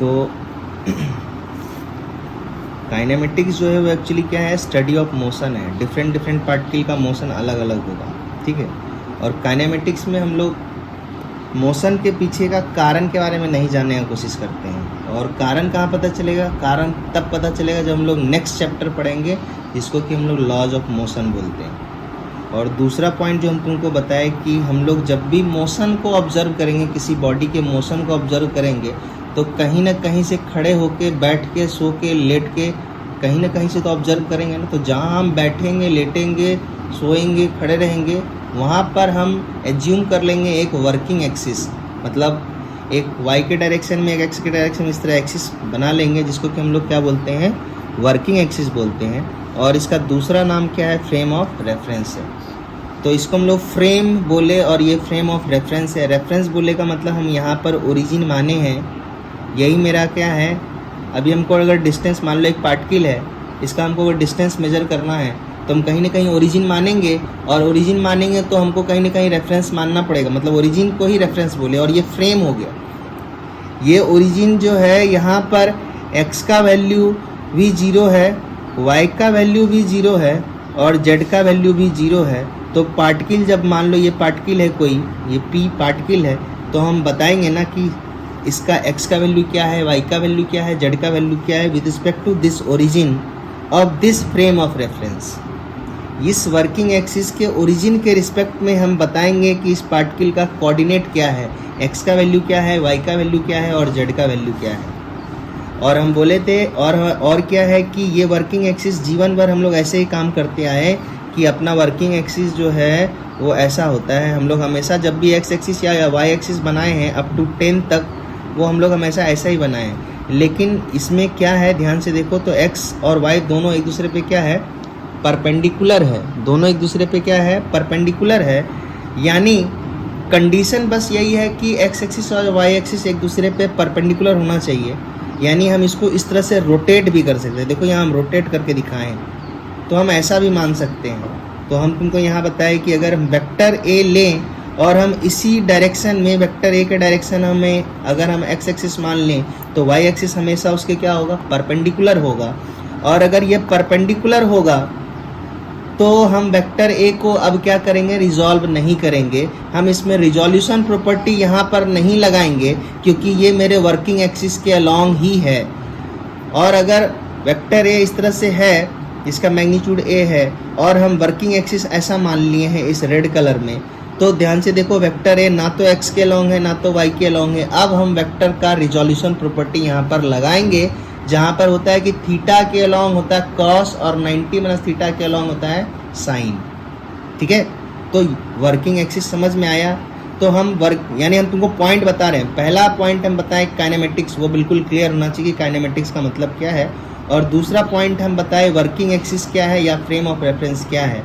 तो काइनेमेटिक्स जो है वो एक्चुअली क्या है, स्टडी ऑफ मोशन है। डिफरेंट डिफरेंट पार्टिकल का मोशन अलग अलग होगा, ठीक है। और काइनेमेटिक्स में हम लोग मोशन के पीछे का कारण के बारे में नहीं जानने की कोशिश करते हैं। और कारण कहाँ पता चलेगा, कारण तब पता चलेगा जब हम लोग नेक्स्ट चैप्टर पढ़ेंगे, जिसको कि हम लोग लॉज ऑफ मोशन बोलते हैं। और दूसरा पॉइंट जो हम तुमको बताए कि हम लोग जब भी मोशन को ऑब्जर्व करेंगे, किसी बॉडी के मोशन को ऑब्जर्व करेंगे, तो कहीं ना कहीं से खड़े होके, बैठ के, सो के, लेट के, कहीं ना कहीं से तो ऑब्जर्व करेंगे ना। तो जहाँ हम बैठेंगे, लेटेंगे, सोएंगे, खड़े रहेंगे, वहाँ पर हम एज्यूम कर लेंगे एक वर्किंग एक्सिस, मतलब एक वाई के डायरेक्शन में, एक एक्स के डायरेक्शन में, इस तरह एक्सिस बना लेंगे, जिसको कि हम लोग क्या बोलते हैं, वर्किंग एक्सिस बोलते हैं। और इसका दूसरा नाम क्या है, फ्रेम ऑफ रेफरेंस है। तो इसको हम लोग फ्रेम बोले और ये फ्रेम ऑफ रेफरेंस है। रेफरेंस बोले का मतलब हम यहाँ पर ओरिजिन माने हैं, यही मेरा क्या है। अभी हमको अगर डिस्टेंस, मान लो एक पार्टिकल है, इसका हमको अगर डिस्टेंस मेजर करना है, तो हम कहीं ना कहीं ओरिजिन मानेंगे, और ओरिजिन मानेंगे तो हमको कहीं ना कहीं रेफरेंस मानना पड़ेगा, मतलब ओरिजिन को ही रेफरेंस बोले। और ये फ्रेम हो गया, ये ओरिजिन जो है, यहाँ पर x का वैल्यू भी 0 है, y का वैल्यू भी 0 है, और z का वैल्यू भी 0 है। तो पार्टिकल, जब मान लो ये पार्टिकल है कोई, ये p पार्टिकल है, तो हम बताएंगे ना कि इसका x का वैल्यू क्या है, y का वैल्यू क्या है, z का वैल्यू क्या है, with respect to this origin of this frame of reference. इस वर्किंग एक्सिस के ओरिजिन के रिस्पेक्ट में हम बताएंगे कि इस पार्टिकल का कोऑर्डिनेट क्या है, x का वैल्यू क्या है, y का वैल्यू क्या है, और z का वैल्यू क्या है। और हम बोले थे, और क्या है कि ये वर्किंग एक्सिस जीवन भर हम लोग ऐसे ही काम करते आए कि अपना वर्किंग एक्सिस जो है वो ऐसा होता है। हम लोग हमेशा जब भी x एक्सिस या y एक्सिस बनाए हैं अप टू 10 तक, वो हम लोग हमेशा ऐसा ही बनाए हैं। लेकिन इसमें क्या है, ध्यान से देखो तो x और y दोनों एक दूसरे पे क्या है, परपेंडिकुलर है। दोनों एक दूसरे पे क्या है, परपेंडिकुलर है। यानी कंडीशन बस यही है कि x एक्सिस और y एक्सिस एक दूसरे पे परपेंडिकुलर होना चाहिए। यानी हम इसको इस तरह से रोटेट भी कर सकते हैं। देखो यहाँ हम रोटेट करके दिखाएं, तो हम ऐसा भी मान सकते हैं। तो हम तुमको यहाँ बताएं कि अगर हम वेक्टर a लें और हम इसी डायरेक्शन में, वेक्टर a के डायरेक्शन हमें अगर हम x एक्सिस मान लें, तो y एक्सिस हमेशा उसके क्या होगा, परपेंडिकुलर होगा। और अगर ये परपेंडिकुलर होगा तो हम वेक्टर a को अब क्या करेंगे, रिजॉल्व नहीं करेंगे। हम इसमें रिजोल्यूशन प्रॉपर्टी यहाँ पर नहीं लगाएंगे, क्योंकि ये मेरे वर्किंग एक्सिस के अलोंग ही है। और अगर वेक्टर a इस तरह से है, इसका मैग्नीट्यूड a है, और हम वर्किंग एक्सिस ऐसा मान लिए हैं इस रेड कलर में, तो ध्यान से देखो, वेक्टर a ना तो x के अलोंग है ना तो y के अलोंग है। अब हम वेक्टर का रिजोल्यूशन प्रॉपर्टी यहाँ पर लगाएंगे, जहाँ पर होता है कि थीटा के अलोंग होता है कॉस, और 90 माइनस थीटा के अलोंग होता है साइन। ठीक है, तो वर्किंग एक्सिस समझ में आया। तो हम यानी हम तुमको पॉइंट बता रहे हैं। पहला पॉइंट हम बताएं काइनेमेटिक्स, वो बिल्कुल क्लियर होना चाहिए कि काइनेमेटिक्स का मतलब क्या है। और दूसरा पॉइंट हम बताएं वर्किंग एक्सिस क्या है या फ्रेम ऑफ रेफरेंस क्या है।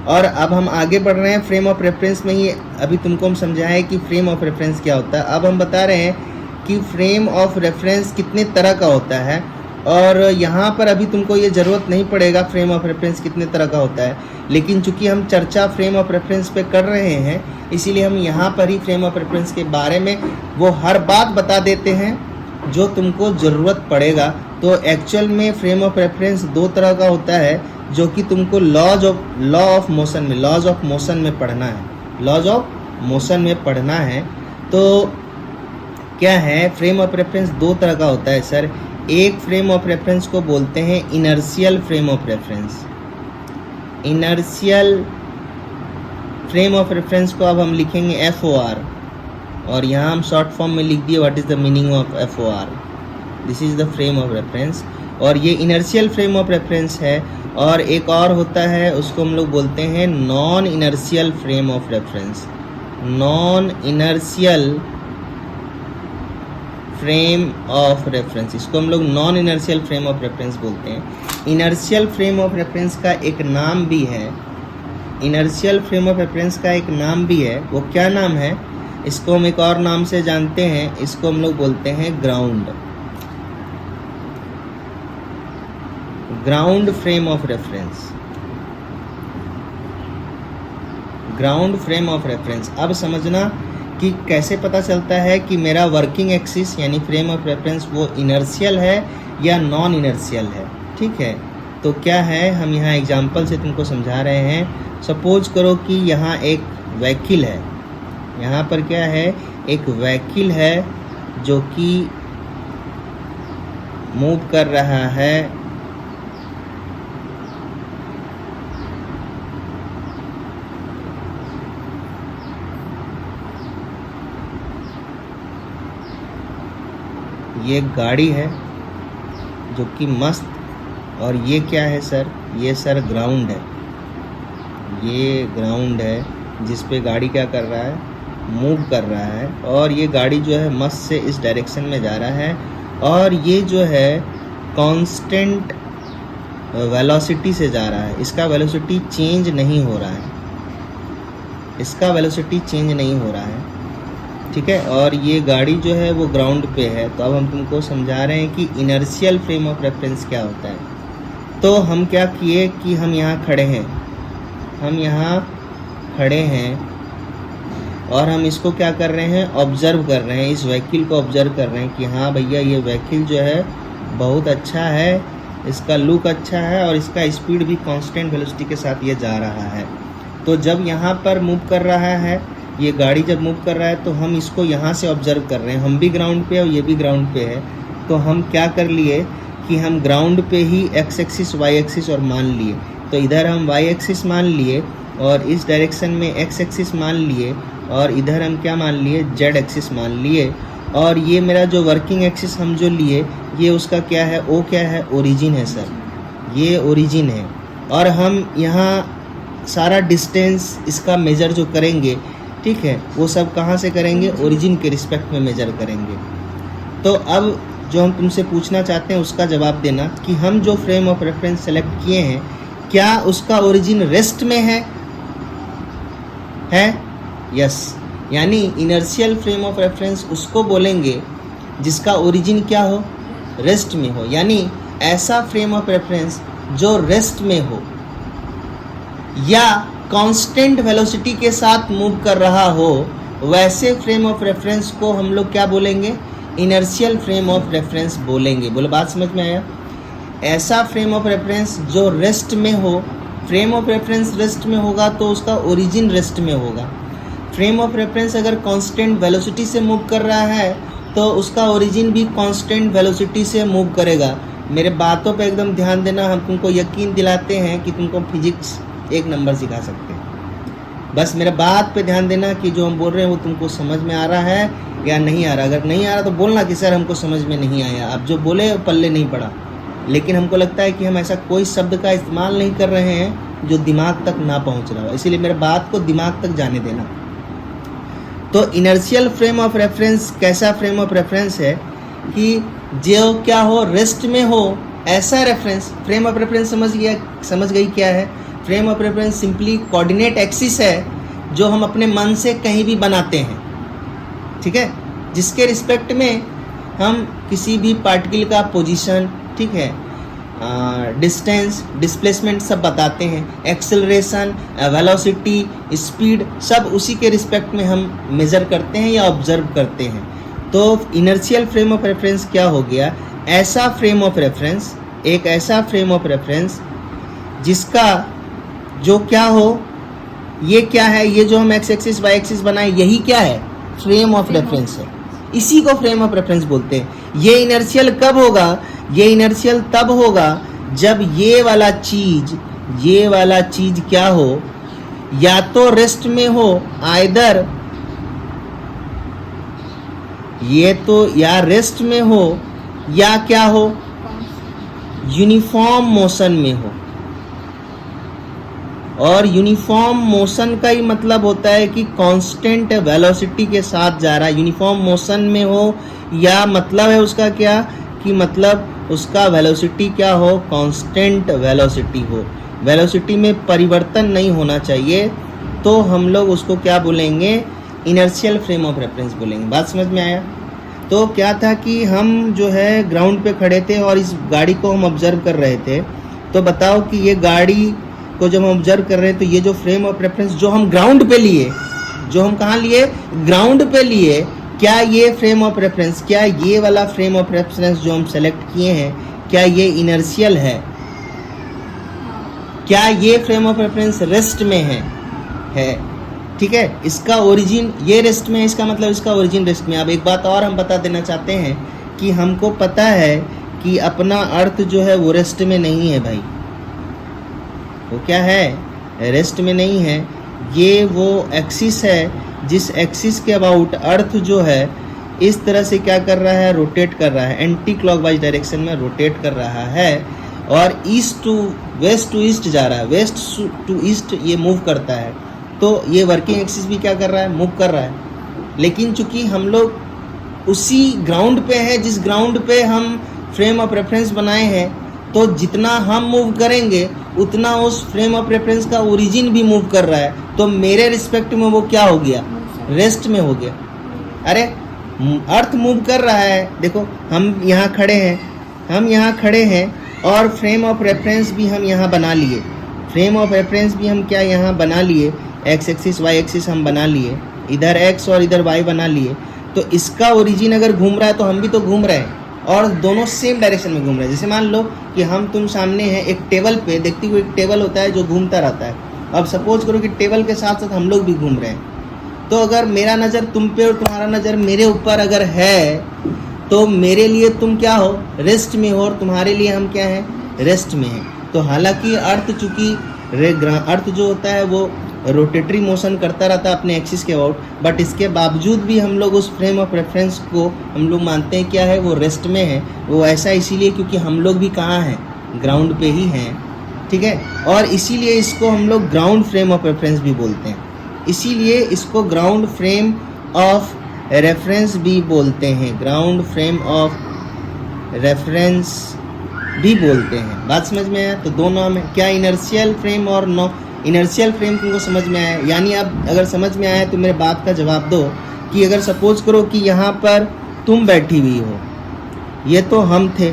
और अब हम आगे बढ़ रहे हैं फ्रेम ऑफ रेफरेंस में ही। अभी तुमको हम समझाएं कि फ्रेम ऑफ रेफरेंस क्या होता है। अब हम बता रहे हैं कि फ्रेम ऑफ रेफरेंस कितने तरह का होता है। और यहाँ पर अभी तुमको ये ज़रूरत नहीं पड़ेगा फ्रेम ऑफ रेफरेंस कितने तरह का होता है, लेकिन चूंकि हम चर्चा फ्रेम ऑफ रेफरेंस पे कर रहे हैं, इसीलिए हम यहाँ पर ही फ्रेम ऑफ रेफरेंस के बारे में वो हर बात बता देते हैं जो तुमको ज़रूरत पड़ेगा। तो एक्चुअल में फ्रेम ऑफ रेफरेंस 2 तरह का होता है, जो कि तुमको लॉज ऑफ मोशन में पढ़ना है। लॉज ऑफ मोशन में पढ़ना है। तो क्या है, फ्रेम ऑफ रेफरेंस 2 तरह का होता है सर। एक फ्रेम ऑफ रेफरेंस को बोलते हैं inertial frame of reference. Inertial frame of reference को अब हम लिखेंगे FOR, और यहाँ हम शॉर्ट फॉर्म में लिख दिए what is the meaning of FOR। This is the frame of reference, और ये इनर्शियल फ्रेम ऑफ रेफरेंस है। और एक और होता है, उसको हम लोग बोलते हैं non inertial frame of reference. Non inertial frame of reference, इसको हम लोग non inertial frame of reference बोलते हैं। इनर्शियल फ्रेम ऑफ रेफरेंस का एक नाम भी है, इनर्शियल फ्रेम ऑफ रेफरेंस का एक नाम भी है। वो क्या नाम है, इसको हम एक और नाम से जानते हैं, इसको हम लोग बोलते हैं ground. Ground frame of reference, ground frame of reference. अब समझना कि कैसे पता चलता है कि मेरा वर्किंग एक्सिस यानी फ्रेम ऑफ रेफरेंस वो इनर्शियल है या नॉन इनर्शियल है। ठीक है, तो क्या है, हम यहाँ एग्जांपल से तुमको समझा रहे हैं। सपोज करो कि यहाँ एक व्हीकल है, यहाँ पर क्या है, एक व्हीकल है जो कि मूव कर रहा है ये गाड़ी है जो कि मस्त, और ये क्या है सर, ये सर ग्राउंड है, ये ग्राउंड है जिस पे गाड़ी क्या कर रहा है, मूव कर रहा है। और ये गाड़ी जो है मस्त से इस डायरेक्शन में जा रहा है, और ये जो है कांस्टेंट वेलोसिटी से जा रहा है, इसका वेलोसिटी चेंज नहीं हो रहा है, इसका वेलोसिटी चेंज नहीं हो रहा है। ठीक है, और ये गाड़ी जो है वो ग्राउंड पे है। तो अब हम तुमको समझा रहे हैं कि इनर्शियल फ्रेम ऑफ रेफरेंस क्या होता है। तो हम क्या किए कि हम यहाँ खड़े हैं, हम यहाँ खड़े हैं और हम इसको क्या कर रहे हैं, ऑब्जर्व कर रहे हैं, इस व्हीकल को ऑब्जर्व कर रहे हैं कि हाँ भैया ये व्हीकल जो है बहुत अच्छा है, इसका लुक अच्छा है और इसका स्पीड भी कांस्टेंट वेलोसिटी के साथ ये जा रहा है। तो जब यहाँ पर मूव कर रहा है, ये गाड़ी जब मूव कर रहा है तो हम इसको यहाँ से ऑब्जर्व कर रहे हैं, हम भी ग्राउंड पे है और ये भी ग्राउंड पे है। तो हम क्या कर लिए कि हम ग्राउंड पे ही एक्स एक्सिस वाई एक्सिस और मान लिए। तो इधर हम वाई एक्सिस मान लिए और इस डायरेक्शन में एक्स एक्सिस मान लिए, और इधर हम क्या मान लिए, जेड एक्सिस मान लिए। और ये मेरा जो वर्किंग एक्सिस हम जो लिए, ये उसका क्या है, ओ क्या है, ओरिजिन है सर, ये ओरिजिन है। और हम यहाँ सारा डिस्टेंस इसका मेजर जो करेंगे, ठीक है, वो सब कहाँ से करेंगे, ओरिजिन के रिस्पेक्ट में मेजर करेंगे। तो अब जो हम तुमसे पूछना चाहते हैं उसका जवाब देना कि हम जो फ्रेम ऑफ रेफरेंस सेलेक्ट किए हैं, क्या उसका ओरिजिन रेस्ट में है? यस, यानी इनर्शियल फ्रेम ऑफ रेफरेंस उसको बोलेंगे जिसका ओरिजिन क्या हो, रेस्ट में हो। यानी ऐसा फ्रेम ऑफ रेफरेंस जो रेस्ट में हो या कांस्टेंट वेलोसिटी के साथ मूव कर रहा हो, वैसे फ्रेम ऑफ रेफरेंस को हम लोग क्या बोलेंगे, इनर्शियल फ्रेम ऑफ रेफरेंस बोलेंगे। बोलो, बात समझ में आया? ऐसा फ्रेम ऑफ रेफरेंस जो रेस्ट में हो, फ्रेम ऑफ रेफरेंस रेस्ट में होगा तो उसका ओरिजिन रेस्ट में होगा। फ्रेम ऑफ रेफरेंस अगर कांस्टेंट वेलोसिटी से मूव कर रहा है तो उसका ओरिजिन भी कांस्टेंट वेलोसिटी से मूव करेगा। मेरे बातों पे एकदम ध्यान देना, हम तुमको यकीन दिलाते हैं कि तुमको फिजिक्स 1 नंबर सिखा सकते हैं। बस मेरे बात पे ध्यान देना कि जो हम बोल रहे हैं वो तुमको समझ में आ रहा है या नहीं आ रहा। अगर नहीं आ रहा तो बोलना कि सर हमको समझ में नहीं आया। अब जो बोले पल्ले नहीं पड़ा, लेकिन हमको लगता है कि हम ऐसा कोई शब्द का इस्तेमाल नहीं कर रहे हैं जो दिमाग तक ना पहुंच रहा हो, इसीलिए मेरे बात को दिमाग तक जाने देना। तो इनर्शियल फ्रेम ऑफ रेफरेंस कैसा फ्रेम ऑफ रेफरेंस है कि जो क्या हो, रेस्ट में हो, ऐसा रेफरेंस। फ्रेम ऑफ रेफरेंस समझ गई क्या है? Frame of reference simply coordinate axis है जो हम अपने मन से कहीं भी बनाते हैं, ठीक है, जिसके रिस्पेक्ट में हम किसी भी पार्टिकल का पोजीशन, ठीक है, डिस्टेंस, डिस्प्लेसमेंट सब बताते हैं, एक्सेलरेशन, वेलोसिटी, स्पीड, सब उसी के रिस्पेक्ट में हम मेज़र करते हैं या ऑब्जर्व करते हैं। तो इनर्शियल फ्रेम ऑफ रेफरेंस क्या हो गया? ऐसा फ्रेम ऑफ रेफरेंस, एक ऐसा फ्रेम ऑफ रेफरेंस जिसका जो क्या हो, ये क्या है, ये जो हम एक्स एक्सिस वाई एक्सिस बनाए, यही क्या है, फ्रेम ऑफ रेफरेंस है। इसी को फ्रेम ऑफ रेफरेंस बोलते हैं। ये इनर्शियल कब होगा? ये इनर्शियल तब होगा जब ये वाला चीज क्या हो, या तो रेस्ट में हो, आइदर ये तो या रेस्ट में हो या क्या हो, यूनिफॉर्म मोशन में हो। और यूनिफॉर्म मोशन का ही मतलब होता है कि कांस्टेंट वेलोसिटी के साथ जा रहा है। यूनिफॉर्म मोशन में हो या मतलब है उसका क्या, कि मतलब उसका वेलोसिटी क्या हो, कांस्टेंट वेलोसिटी हो, वेलोसिटी में परिवर्तन नहीं होना चाहिए। तो हम लोग उसको क्या बोलेंगे, इनर्शियल फ्रेम ऑफ रेफरेंस बोलेंगे। बात समझ में आया? तो क्या था कि हम जो है ग्राउंड पे खड़े थे और इस गाड़ी को हम ऑब्जर्व कर रहे थे। तो बताओ कि ये गाड़ी को जब हम ऑब्जर्व कर रहे हैं तो ये जो फ्रेम ऑफ रेफरेंस जो हम ग्राउंड पे लिए, जो हम कहाँ लिए, ग्राउंड पे लिए। क्या ये फ्रेम ऑफ रेफरेंस, क्या ये वाला फ्रेम ऑफ रेफरेंस जो हम सेलेक्ट किए हैं, क्या ये इनर्शियल है? क्या ये फ्रेम ऑफ रेफरेंस रेस्ट में है, ठीक है। इसका ओरिजिन ये रेस्ट में है, इसका मतलब इसका ओरिजिन रेस्ट में। अब एक बात और हम बता देना चाहते हैं कि हमको पता है कि अपना अर्थ जो है वो रेस्ट में नहीं है भाई। वो क्या है, रेस्ट में नहीं है। ये वो एक्सिस है जिस एक्सिस के अबाउट अर्थ जो है इस तरह से क्या कर रहा है, रोटेट कर रहा है, एंटी क्लॉकवाइज डायरेक्शन में रोटेट कर रहा है और ईस्ट टू ईस्ट जा रहा है, वेस्ट टू ईस्ट ये मूव करता है। तो ये वर्किंग एक्सिस भी क्या कर रहा है, मूव कर रहा है। लेकिन चूंकि हम लोग उसी ग्राउंड पे हैं जिस ग्राउंड पे हम फ्रेम ऑफ रेफरेंस बनाए हैं, तो जितना हम मूव करेंगे उतना उस फ्रेम ऑफ रेफरेंस का ओरिजिन भी मूव कर रहा है। तो मेरे रिस्पेक्ट में वो क्या हो गया, रेस्ट में हो गया। अरे अर्थ मूव कर रहा है, देखो हम यहाँ खड़े हैं और फ्रेम ऑफ रेफरेंस भी हम यहाँ बना लिए। फ्रेम ऑफ रेफरेंस भी हम क्या यहाँ बना लिए, एक्स एक्सिस वाई एक्सिस हम बना लिए, इधर एक्स और इधर वाई बना लिए। तो इसका ओरिजिन अगर घूम रहा है तो हम भी तो घूम रहे हैं और दोनों सेम डायरेक्शन में घूम रहे हैं। जैसे मान लो कि हम तुम सामने हैं एक टेबल पे, देखती हुई एक टेबल होता है जो घूमता रहता है। अब सपोज करो कि टेबल के साथ साथ हम लोग भी घूम रहे हैं। तो अगर मेरा नज़र तुम पे और तुम्हारा नज़र मेरे ऊपर अगर है तो मेरे लिए तुम क्या हो, रेस्ट में हो, और तुम्हारे लिए हम क्या हैं, रेस्ट में हैं। तो हालांकि अर्थ चूँकि अर्थ जो होता है वो रोटेटरी मोशन करता रहता है अपने एक्सिस के अबाउट, बट इसके बावजूद भी हम लोग उस फ्रेम ऑफ रेफरेंस को हम लोग मानते हैं क्या है, वो रेस्ट में है। वो ऐसा इसीलिए क्योंकि हम लोग भी कहाँ हैं, ग्राउंड पे ही हैं, ठीक है। और इसीलिए इसको हम लोग ग्राउंड फ्रेम ऑफ रेफरेंस भी बोलते हैं। इसीलिए इसको ग्राउंड फ्रेम ऑफ रेफरेंस भी बोलते हैं, ग्राउंड फ्रेम ऑफ रेफरेंस भी बोलते हैं। बात समझ में आया? तो दो नाम है, क्या इनर्शियल फ्रेम और नो इनर्शियल फ्रेम तुमको समझ में आया? यानी अब अगर समझ में आया तो मेरे बात का जवाब दो कि अगर सपोज करो कि यहाँ पर तुम बैठी हुई हो, ये तो हम थे,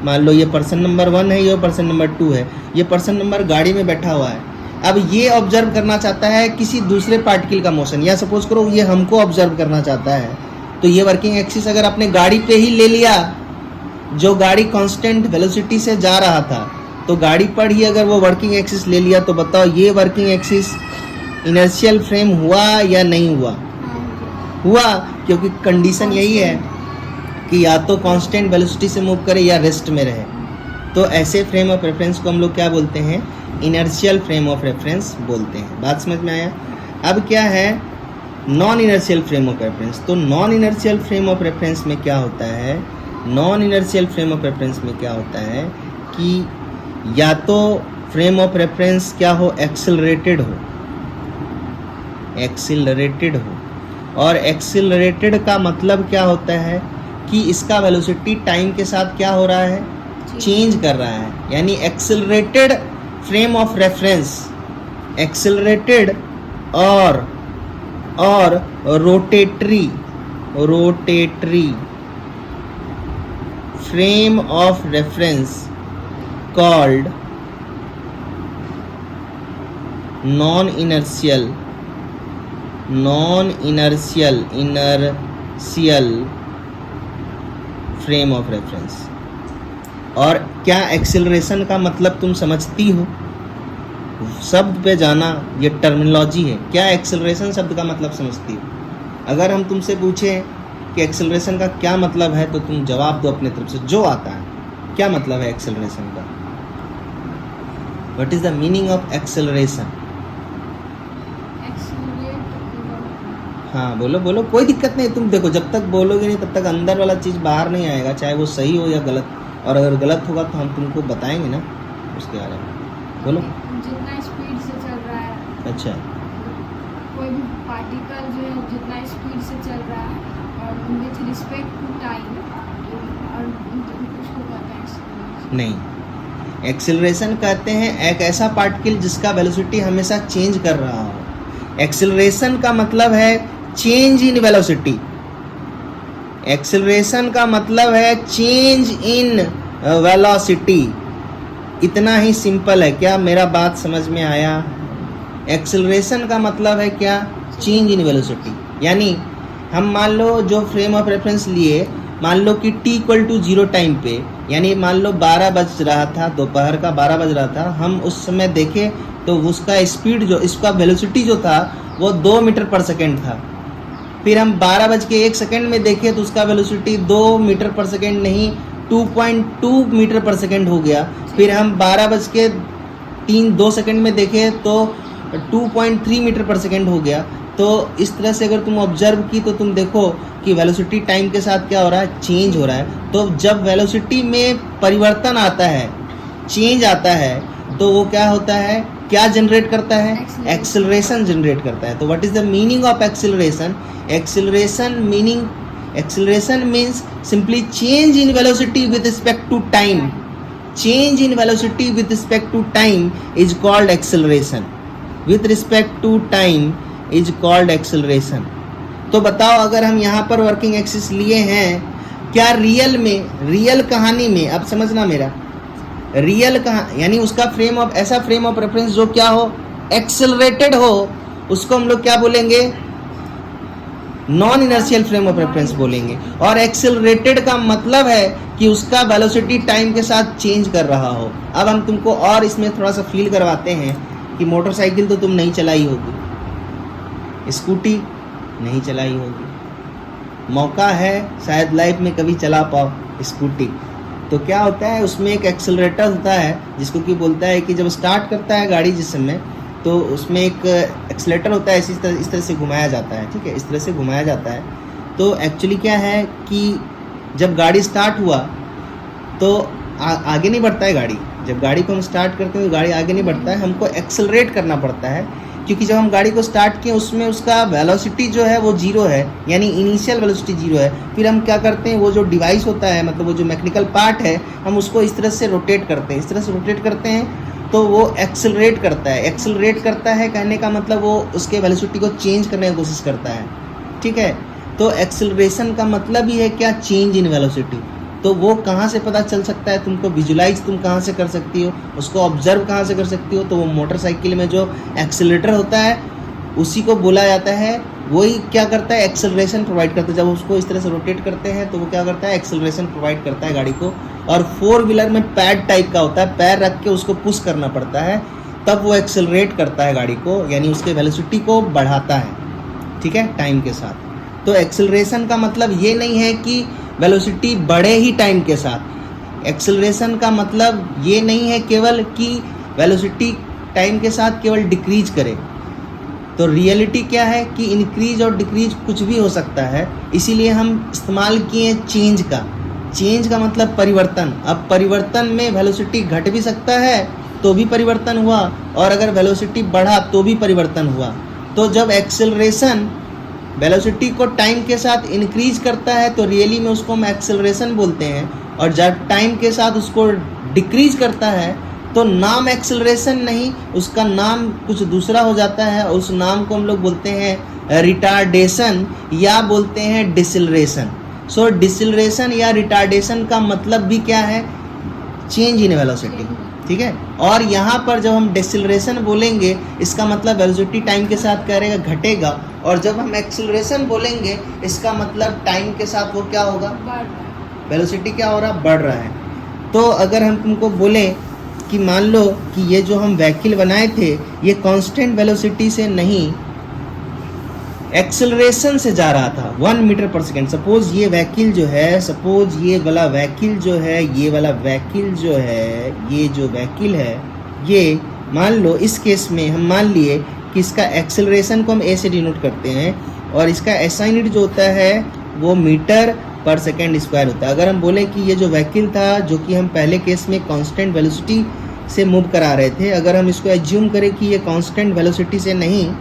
मान लो ये पर्सन नंबर 1 है, ये पर्सन नंबर 2 है, ये पर्सन नंबर गाड़ी में बैठा हुआ है। अब ये ऑब्जर्व करना चाहता है किसी दूसरे पार्टिकल का मोशन, या सपोज करो ये हमको ऑब्जर्व करना चाहता है। तो ये वर्किंग एक्सिस अगर अपने गाड़ी पे ही ले लिया, जो गाड़ी कांस्टेंट वेलोसिटी से जा रहा था, तो गाड़ी पर ही अगर वो वर्किंग एक्सिस ले लिया, तो बताओ ये वर्किंग एक्सिस इनर्शियल फ्रेम हुआ या नहीं हुआ? हुआ, क्योंकि कंडीशन यही है कि या तो कांस्टेंट वेलोसिटी से मूव करे या रेस्ट में रहे। तो ऐसे फ्रेम ऑफ रेफरेंस को हम लोग क्या बोलते हैं, इनर्शियल फ्रेम ऑफ रेफरेंस बोलते हैं। बात समझ में आया? अब क्या है non inertial frame of reference. तो non inertial frame of reference में क्या होता है, non inertial frame of reference में क्या होता है कि या तो फ्रेम ऑफ रेफरेंस क्या हो, एक्सेलरेटेड हो, और एक्सेलरेटेड का मतलब क्या होता है कि इसका वेलोसिटी टाइम के साथ क्या हो रहा है, चेंज कर रहा है। यानी accelerated frame of reference, accelerated और rotatory frame of reference called non-inertial frame of reference. और क्या एक्सेलरेशन का मतलब तुम समझती हो? शब्द पे जाना ये टर्मिनोलॉजी है। क्या एक्सेलरेशन शब्द का मतलब समझती हो? अगर हम तुमसे पूछें कि एक्सेलरेशन का क्या मतलब है, तो तुम जवाब दो अपने तरफ से जो आता है। क्या मतलब है एक्सेलरेशन का? What is the meaning of acceleration? हाँ बोलो बोलो, कोई दिक्कत नहीं। तुम देखो जब तक बोलोगे नहीं तब तक अंदर वाला चीज़ बाहर नहीं आएगा, चाहे वो सही हो या गलत। और अगर गलत होगा तो हम तुमको बताएंगे ना उसके बारे में। बोलो। जितना स्पीड से चल रहा है, अच्छा, कोई भी पार्टिकल जो है जितना स्पीड से चल रहा है और विथ रिस्पेक्ट टू टाइम, और उसको कहते हैं नहीं, एक्सेलरेशन कहते हैं एक ऐसा पार्टिकल जिसका वेलोसिटी हमेशा चेंज कर रहा हो। एक्सेलरेशन का मतलब है चेंज इन वेलोसिटी। एक्सेलरेशन का मतलब है चेंज इन वेलोसिटी। इतना ही सिंपल है। क्या मेरा बात समझ में आया? एक्सेलरेशन का मतलब है क्या? Change in velocity. यानी हम मान लो जो फ्रेम ऑफ रेफरेंस लिए, मान लो कि t इक्वल टू 0 टाइम पे, यानी मान लो 12 बज रहा था, दोपहर का 12 बज रहा था, हम उस समय देखें तो उसका स्पीड जो, इसका वेलोसिटी जो था वो 2 मीटर पर सेकेंड था। फिर हम 12:01 में देखें तो उसका वेलोसिटी 2 मीटर पर सेकेंड नहीं 2.2 मीटर पर सेकेंड हो गया। फिर हम 12:02 में देखें तो 2.3 मीटर पर सेकेंड हो गया। तो इस तरह से अगर तुम ऑब्जर्व की तो तुम देखो कि वेलोसिटी टाइम के साथ क्या हो रहा है, चेंज हो रहा है। तो जब वेलोसिटी में परिवर्तन आता है, चेंज आता है, तो वो क्या होता है, क्या जनरेट करता है, एक्सेलरेशन जनरेट करता है। तो what is the meaning of acceleration? Acceleration means simply change in velocity with respect to time. Change in velocity with respect to time is called acceleration. With respect to time is called acceleration. तो बताओ, अगर हम यहाँ पर working axis लिए हैं, क्या real में, रियल कहानी में, अब समझना मेरा, रियल यानी उसका फ्रेम ऑफ, ऐसा फ्रेम ऑफ रेफरेंस जो क्या हो, एक्सेलरेटेड हो, उसको हम लोग क्या बोलेंगे, non inertial frame of reference बोलेंगे। और एक्सेलरेटेड का मतलब है कि उसका वेलोसिटी टाइम के साथ चेंज कर रहा हो। अब हम तुमको और इसमें थोड़ा सा फील करवाते हैं कि मोटरसाइकिल तो तुम नहीं चलाई होगी, स्कूटी नहीं चलाई होगी, मौका है शायद लाइफ में कभी चला पाओ स्कूटी। तो क्या होता है, उसमें एक एक्सेलरेटर होता है जिसको कि बोलता है कि जब स्टार्ट करता है गाड़ी जिस समय, तो उसमें एक एक्सेलरेटर होता है, इस तरह से घुमाया जाता है, ठीक है, इस तरह से घुमाया जाता है। तो एक्चुअली क्या है कि जब गाड़ी स्टार्ट हुआ तो आगे नहीं बढ़ता है गाड़ी। जब गाड़ी को हम स्टार्ट करते हैं तो गाड़ी आगे नहीं बढ़ता है, हमको एक्सेलरेट करना पड़ता है, क्योंकि जब हम गाड़ी को स्टार्ट किए उसमें उसका वेलोसिटी जो है वो 0 है, यानी इनिशियल वेलोसिटी 0 है। फिर हम क्या करते हैं, वो जो डिवाइस होता है, मतलब वो जो मैकेनिकल पार्ट है, हम उसको इस तरह से रोटेट करते हैं, इस तरह से रोटेट करते हैं, तो वो एक्सेलरेट करता है। एक्सेलरेट करता है कहने का मतलब वो उसके वेलोसिटी को चेंज करने की कोशिश करता है, ठीक है। तो एक्सेलरेशन का मतलब ही है क्या, चेंज इन वेलोसिटी। तो वो कहाँ से पता चल सकता है तुमको, विजुलाइज तुम कहाँ से कर सकती हो, उसको ऑब्जर्व कहाँ से कर सकती हो, तो वो मोटरसाइकिल में जो एक्सेलरेटर होता है उसी को बोला जाता है। वही क्या करता है, एक्सेलरेशन प्रोवाइड करता है। जब उसको इस तरह से रोटेट करते हैं तो वो क्या करता है, एक्सेलरेशन प्रोवाइड करता है गाड़ी को। और 4 व्हीलर में पैड टाइप का होता है, पैर रख के उसको पुश करना पड़ता है, तब वो एक्सेलरेट करता है गाड़ी को, यानी उसके वेलोसिटी को बढ़ाता है, ठीक है, टाइम के साथ। तो एक्सेलरेशन का मतलब ये नहीं है कि वेलोसिटी बढ़े ही टाइम के साथ। एक्सेलरेशन का मतलब ये नहीं है केवल कि वेलोसिटी टाइम के साथ केवल डिक्रीज करे। तो रियलिटी क्या है कि इंक्रीज और डिक्रीज कुछ भी हो सकता है, इसीलिए हम इस्तेमाल किए चेंज का। चेंज का मतलब परिवर्तन। अब परिवर्तन में वेलोसिटी घट भी सकता है तो भी परिवर्तन हुआ, और अगर वेलोसिटी बढ़ा तो भी परिवर्तन हुआ। तो जब एक्सेलरेशन वेलोसिटी को टाइम के साथ इंक्रीज करता है तो रियली में उसको हम एक्सेलरेशन बोलते हैं, और जब टाइम के साथ उसको डिक्रीज करता है तो नाम एक्सेलरेशन नहीं, उसका नाम कुछ दूसरा हो जाता है, और उस नाम को हम लोग बोलते हैं रिटार्डेशन या बोलते हैं डिसेलरेशन। सो डिसेलरेशन या रिटार्डेशन का मतलब भी क्या है, चेंज इन वेलोसिटी, ठीक है। और यहाँ पर जब हम डिसेलरेशन बोलेंगे इसका मतलब वेलोसिटी टाइम के साथ क्या रहेगा, घटेगा, और जब हम एक्सेलरेशन बोलेंगे इसका मतलब टाइम के साथ वो क्या होगा, वेलोसिटी क्या हो रहा, बढ़ रहा है। तो अगर हम तुमको बोलें कि मान लो कि ये जो हम व्हीकल बनाए थे ये कांस्टेंट वेलोसिटी से नहीं, एक्सेलरेशन से जा रहा था 1 मीटर पर सेकेंड। सपोज ये व्हीकल जो है, सपोज ये वाला व्हीकल जो है, ये वाला व्हीकल जो है, ये जो व्हीकल है, ये मान लो इस केस में हम मान लिए कि इसका एक्सेलरेशन को हम ए से डिनोट करते हैं, और इसका एसआई यूनिट जो होता है वो मीटर पर सेकेंड स्क्वायर होता है। अगर हम बोले कि ये जो व्हीकल था जो कि हम पहले केस में कांस्टेंट वेलोसिटी से मूव करा रहे थे, अगर हम इसको एज्यूम करें कि ये कांस्टेंट वेलोसिटी से नहीं,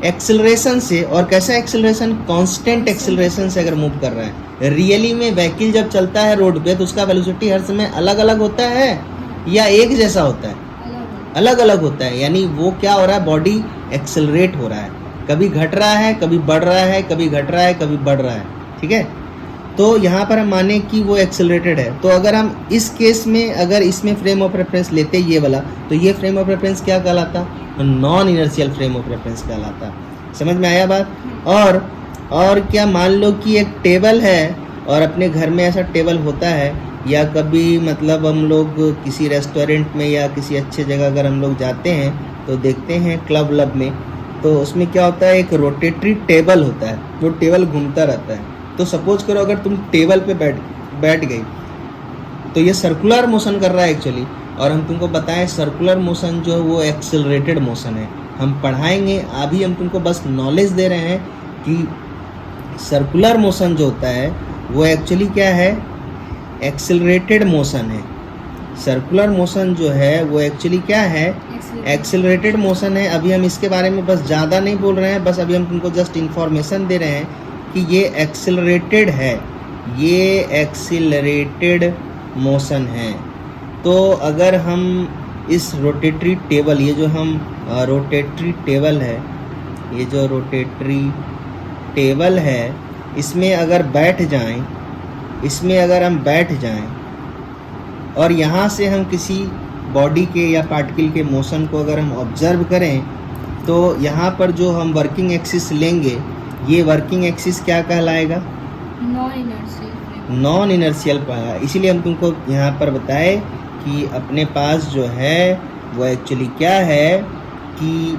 एक्सेलरेशन से, और कैसा एक्सेलरेशन, कांस्टेंट एक्सेलरेशन से अगर मूव कर रहा है। रियली में व्हीकल जब चलता है रोड पे तो उसका वेलोसिटी हर समय अलग अलग होता है या एक जैसा होता है, अलग अलग होता है। यानी वो क्या हो रहा है, बॉडी एक्सेलरेट हो रहा है, कभी घट रहा है, कभी बढ़ रहा है, कभी घट रहा है, कभी बढ़ रहा है, ठीक है। तो यहाँ पर हम माने कि वो एक्सेलरेटेड है। तो अगर हम इस केस में अगर इसमें फ्रेम ऑफ रेफरेंस लेते ये वाला, तो ये फ्रेम ऑफ रेफरेंस क्या कहलाता, non inertial frame of reference कहलाता। समझ में आया बात? और क्या, मान लो कि एक टेबल है और अपने घर में ऐसा टेबल होता है, या कभी मतलब हम लोग किसी रेस्टोरेंट में या किसी अच्छे जगह अगर हम लोग जाते हैं तो देखते हैं क्लब व्लब में, तो उसमें क्या होता है, एक रोटेटरी टेबल होता है, वो टेबल घूमता रहता है। तो सपोज करो अगर तुम टेबल पे बैठ गई तो ये सर्कुलर मोशन कर रहा है एक्चुअली, और हम तुमको बताएं सर्कुलर मोशन जो है वो एक्सेलरेटेड मोशन है। हम पढ़ाएंगे, अभी हम तुमको बस नॉलेज दे रहे हैं कि सर्कुलर मोशन जो होता है वो एक्चुअली क्या है, एक्सेलरेटेड मोशन है। सर्कुलर मोशन जो है वो एक्चुअली क्या है, एक्सेलरेटेड मोशन है। अभी हम इसके बारे में बस ज़्यादा नहीं बोल रहे हैं, बस अभी हम तुमको जस्ट इन्फॉर्मेशन दे रहे हैं कि ये एक्सेलरेटेड है, ये एक्सेलरेटेड मोशन है। तो अगर हम इस रोटेटरी टेबल, ये जो हम रोटेटरी टेबल है, ये जो रोटेटरी टेबल है, इसमें अगर बैठ जाएं, इसमें अगर हम बैठ जाएं और यहाँ से हम किसी बॉडी के या पार्टिकल के मोशन को अगर हम ऑब्जर्व करें, तो यहाँ पर जो हम वर्किंग एक्सिस लेंगे, ये वर्किंग एक्सिस क्या कहलाएगा, नॉन इनर्शियल पाया। इसीलिए हम तुमको यहाँ पर बताए कि अपने पास जो है वो एक्चुअली क्या है कि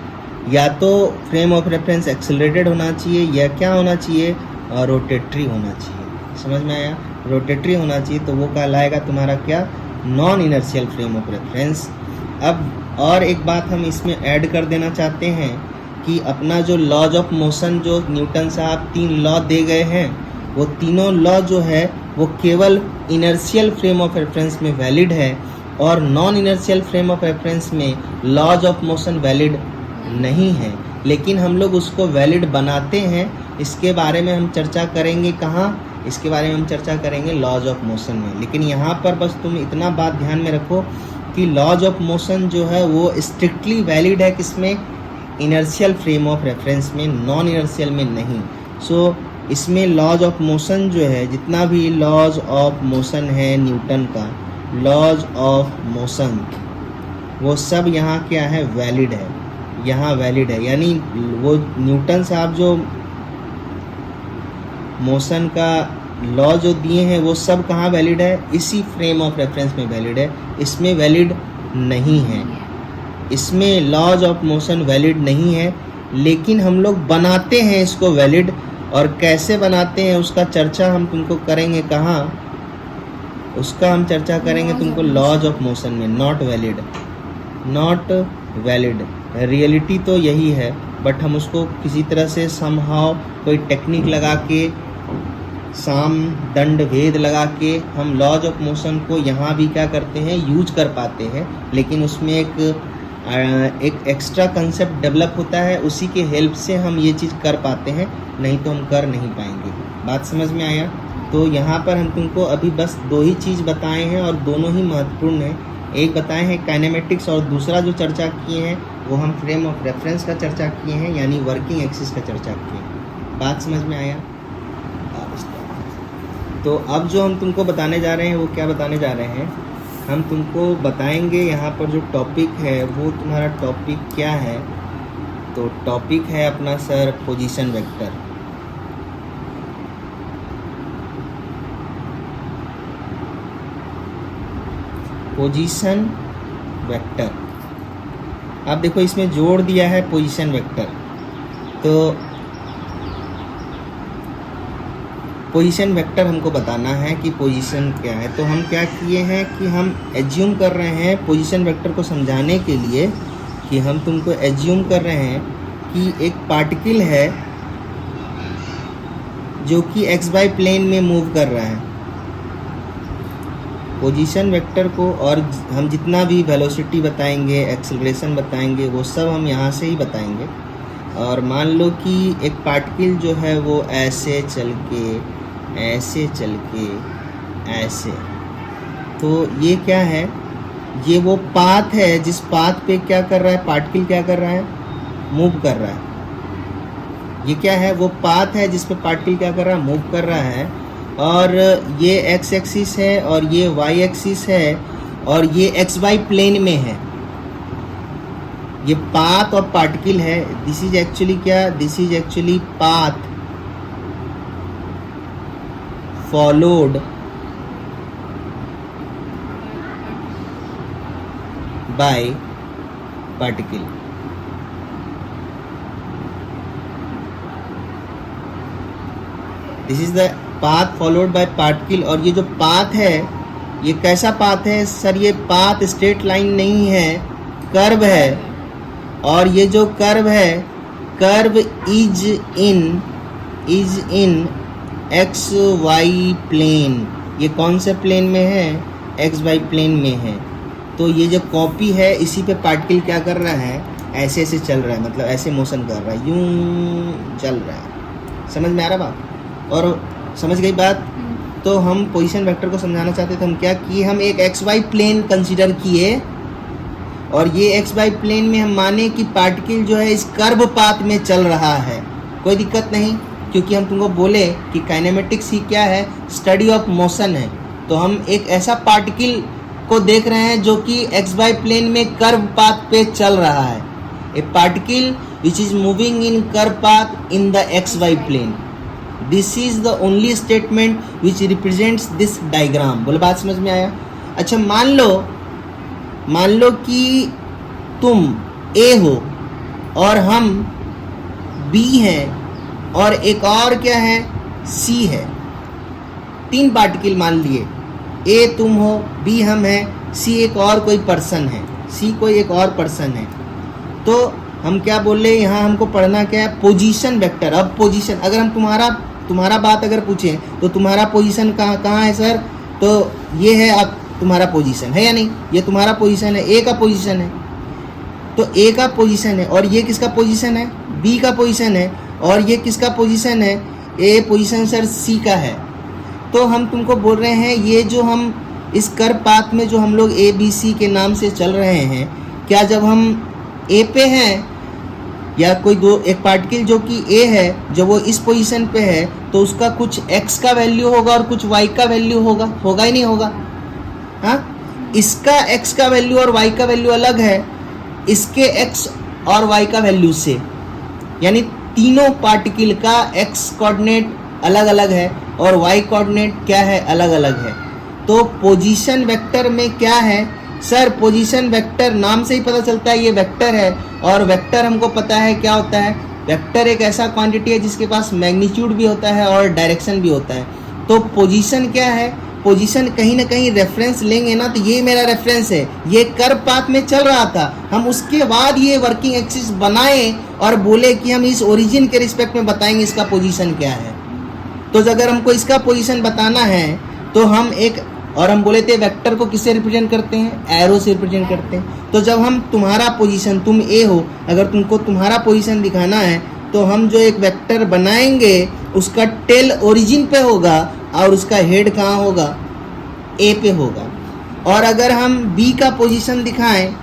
या तो फ्रेम ऑफ रेफरेंस एक्सेलरेटेड होना चाहिए या क्या होना चाहिए, रोटेटरी होना चाहिए। समझ में आया? रोटेटरी होना चाहिए, तो वो कहलाएगा तुम्हारा क्या, non inertial frame of reference. अब और एक बात हम इसमें ऐड कर देना चाहते हैं कि अपना जो लॉज ऑफ मोशन जो न्यूटन साहब 3 लॉ दे गए हैं, वो तीनों लॉ जो है वो केवल इनर्शियल फ्रेम ऑफ रेफरेंस में वैलिड है, और non inertial frame of reference में लॉज ऑफ मोशन वैलिड नहीं है। लेकिन हम लोग उसको वैलिड बनाते हैं, इसके बारे में हम चर्चा करेंगे कहाँ, इसके बारे में हम चर्चा करेंगे लॉज ऑफ मोशन में। लेकिन यहाँ पर बस तुम इतना बात ध्यान में रखो कि लॉज ऑफ मोशन जो है वो स्ट्रिक्टली वैलिड है किसमें, इनर्शियल फ्रेम ऑफ रेफरेंस में, नॉन इनर्शियल में नहीं। सो इसमें लॉज ऑफ मोशन जो है, जितना भी लॉज ऑफ मोशन है न्यूटन का, लॉज ऑफ मोशन वो सब यहाँ क्या है, वैलिड है, यहाँ वैलिड है। यानी वो न्यूटन साहब जो मोशन का लॉ जो दिए हैं वो सब कहाँ वैलिड है, इसी फ्रेम ऑफ रेफरेंस में वैलिड है, इसमें वैलिड नहीं है। इसमें लॉज ऑफ मोशन वैलिड नहीं है, लेकिन हम लोग बनाते हैं इसको वैलिड, और कैसे बनाते हैं उसका चर्चा हम तुमको करेंगे कहाँ, उसका हम चर्चा करेंगे तुमको लॉज ऑफ मोशन में। Not valid, not valid, reality तो यही है, बट हम उसको किसी तरह से समहाउ कोई टेक्निक लगा के, साम दंड भेद लगा के हम लॉज ऑफ मोशन को यहाँ भी क्या करते हैं, यूज कर पाते हैं। लेकिन उसमें एक एक्स्ट्रा कंसेप्ट डेवलप होता है, उसी के हेल्प से हम ये चीज़ कर पाते हैं, नहीं तो हम कर नहीं पाएंगे। बात समझ में आया? तो यहाँ पर हम तुमको अभी बस 2 ही चीज़ बताए हैं, और दोनों ही महत्वपूर्ण हैं। एक बताए हैं काइनेमेटिक्स, और दूसरा जो चर्चा किए हैं वो हम फ्रेम ऑफ रेफरेंस का चर्चा किए हैं, यानी वर्किंग एक्सिस का चर्चा किए हैं। बात समझ में आया? तो अब जो हम तुमको बताने जा रहे हैं वो क्या बताने जा रहे हैं, हम तुमको बताएंगे यहाँ पर जो टॉपिक है वो तुम्हारा टॉपिक क्या है। तो टॉपिक है अपना sir position vector. Position vector, आप देखो इसमें जोड़ दिया है पोजीशन वेक्टर। तो पोजीशन वेक्टर हमको बताना है कि पोजीशन क्या है। तो हम क्या किए हैं कि हम एज्यूम कर रहे हैं पोजीशन वेक्टर को समझाने के लिए, कि हम तुमको एज्यूम कर रहे हैं कि एक पार्टिकल है जो कि XY प्लेन में मूव कर रहा है। पोजीशन वेक्टर को, और हम जितना भी वेलोसिटी बताएंगे, एक्सेलरेशन बताएंगे, वो सब हम यहाँ से ही बताएंगे। और मान लो कि एक पार्टिकल जो है वो ऐसे चल के, ऐसे चल के, ऐसे, तो ये क्या है, ये वो पाथ है जिस पाथ पे क्या कर रहा है, पार्टिकल क्या कर रहा है, मूव कर रहा है। ये क्या है, वो पाथ है जिस पे पार्टिकल क्या कर रहा है, मूव कर रहा है। और ये x एक्सिस है और ये y एक्सिस है, और ये XY प्लेन में है। ये पाथ और पार्टिकल है. दिस इज एक्चुअली क्या, this is actually path followed by particle. This is the path followed by particle. और ये जो पाथ है ये कैसा पाथ है सर? ये पाथ स्ट्रेट लाइन नहीं है, कर्व है. और ये जो कर्व है, curve is in X Y plane. ये कौन से प्लेन में है? एक्स वाई प्लेन में है. तो ये जो कॉपी है इसी पे पार्टिकल क्या कर रहा है, ऐसे ऐसे चल रहा है, मतलब ऐसे मोशन कर रहा है, यूं चल रहा है. समझ में आ रहा बात? और समझ गई बात? तो हम पोजीशन वेक्टर को समझाना चाहते थे. हम क्या किए, हम एक एक्स वाई प्लेन कंसीडर किए और ये एक्स वाई प्लेन में हम माने कि पार्टिकल जो है इस कर्व पाथ में चल रहा है. कोई दिक्कत नहीं, क्योंकि हम तुमको बोले कि काइनेमेटिक्स ही क्या है, स्टडी ऑफ मोशन है. तो हम एक ऐसा पार्टिकल को देख रहे हैं जो कि एक्स वाई प्लेन में कर्व पाथ पे चल रहा है. A particle which is moving in curve path in the X Y plane. This is the only statement which represents this diagram. बोले बात समझ में आया? अच्छा, मान लो कि तुम ए हो और हम बी हैं और एक और क्या है, सी है. 3 पार्टिकल मान लिए. ए तुम हो, बी हम हैं, सी एक और कोई पर्सन है, सी कोई एक और पर्सन है. तो हम क्या बोल रहे हैं यहाँ, हमको पढ़ना क्या है, पोजीशन वेक्टर. अब पोजीशन, अगर हम तुम्हारा बात अगर पूछें तो तुम्हारा पोजीशन कहाँ है सर? तो ये है अब तुम्हारा पोजीशन है या नहीं? ये तुम्हारा पोजीशन है, ए का पोजीशन है. तो ए का पोजीशन है और ये किसका पोजीशन है? बी का पोजीशन है. और ये किसका पोजीशन है? ए पोजीशन सर सी का है. तो हम तुमको बोल रहे हैं ये जो हम इस कर्व पाथ में जो हम लोग ए बी सी के नाम से चल रहे हैं, क्या जब हम ए पे हैं या एक पार्टिकल जो कि ए है, जब वो इस पोजीशन पे है तो उसका कुछ x का वैल्यू होगा और कुछ y का वैल्यू होगा ही नहीं होगा? हाँ, इसका x का वैल्यू और y का वैल्यू अलग है इसके x और y का वैल्यू से. यानी तीनों पार्टिकल का x कोऑर्डिनेट अलग अलग है और y कोऑर्डिनेट क्या है, अलग अलग है. तो पोजीशन वेक्टर में क्या है सर? पोजीशन वेक्टर नाम से ही पता चलता है ये वेक्टर है. और वेक्टर हमको पता है क्या होता है, वेक्टर एक ऐसा क्वांटिटी है जिसके पास मैग्नीट्यूड भी होता है और डायरेक्शन भी होता है. तो पोजीशन क्या है? पोजीशन कहीं ना कहीं रेफरेंस लेंगे ना, तो ये मेरा रेफरेंस है, ये कर्व पाथ में चल रहा था. हम उसके बाद ये वर्किंग एक्सिस बनाए और बोले कि हम इस ओरिजिन के रिस्पेक्ट में बताएंगे इसका पोजीशन क्या है. तो अगर हमको इसका पोजीशन बताना है तो हम एक, और हम बोले थे वेक्टर को किससे रिप्रेजेंट करते हैं? एरो से रिप्रेजेंट करते हैं. तो जब हम तुम्हारा पोजीशन, तुम ए हो, अगर तुमको तुम्हारा पोजीशन दिखाना है तो हम जो एक वेक्टर बनाएंगे उसका टेल ओरिजिन पे होगा और उसका हेड कहाँ होगा? ए पे होगा. और अगर हम बी का पोजीशन दिखाएं,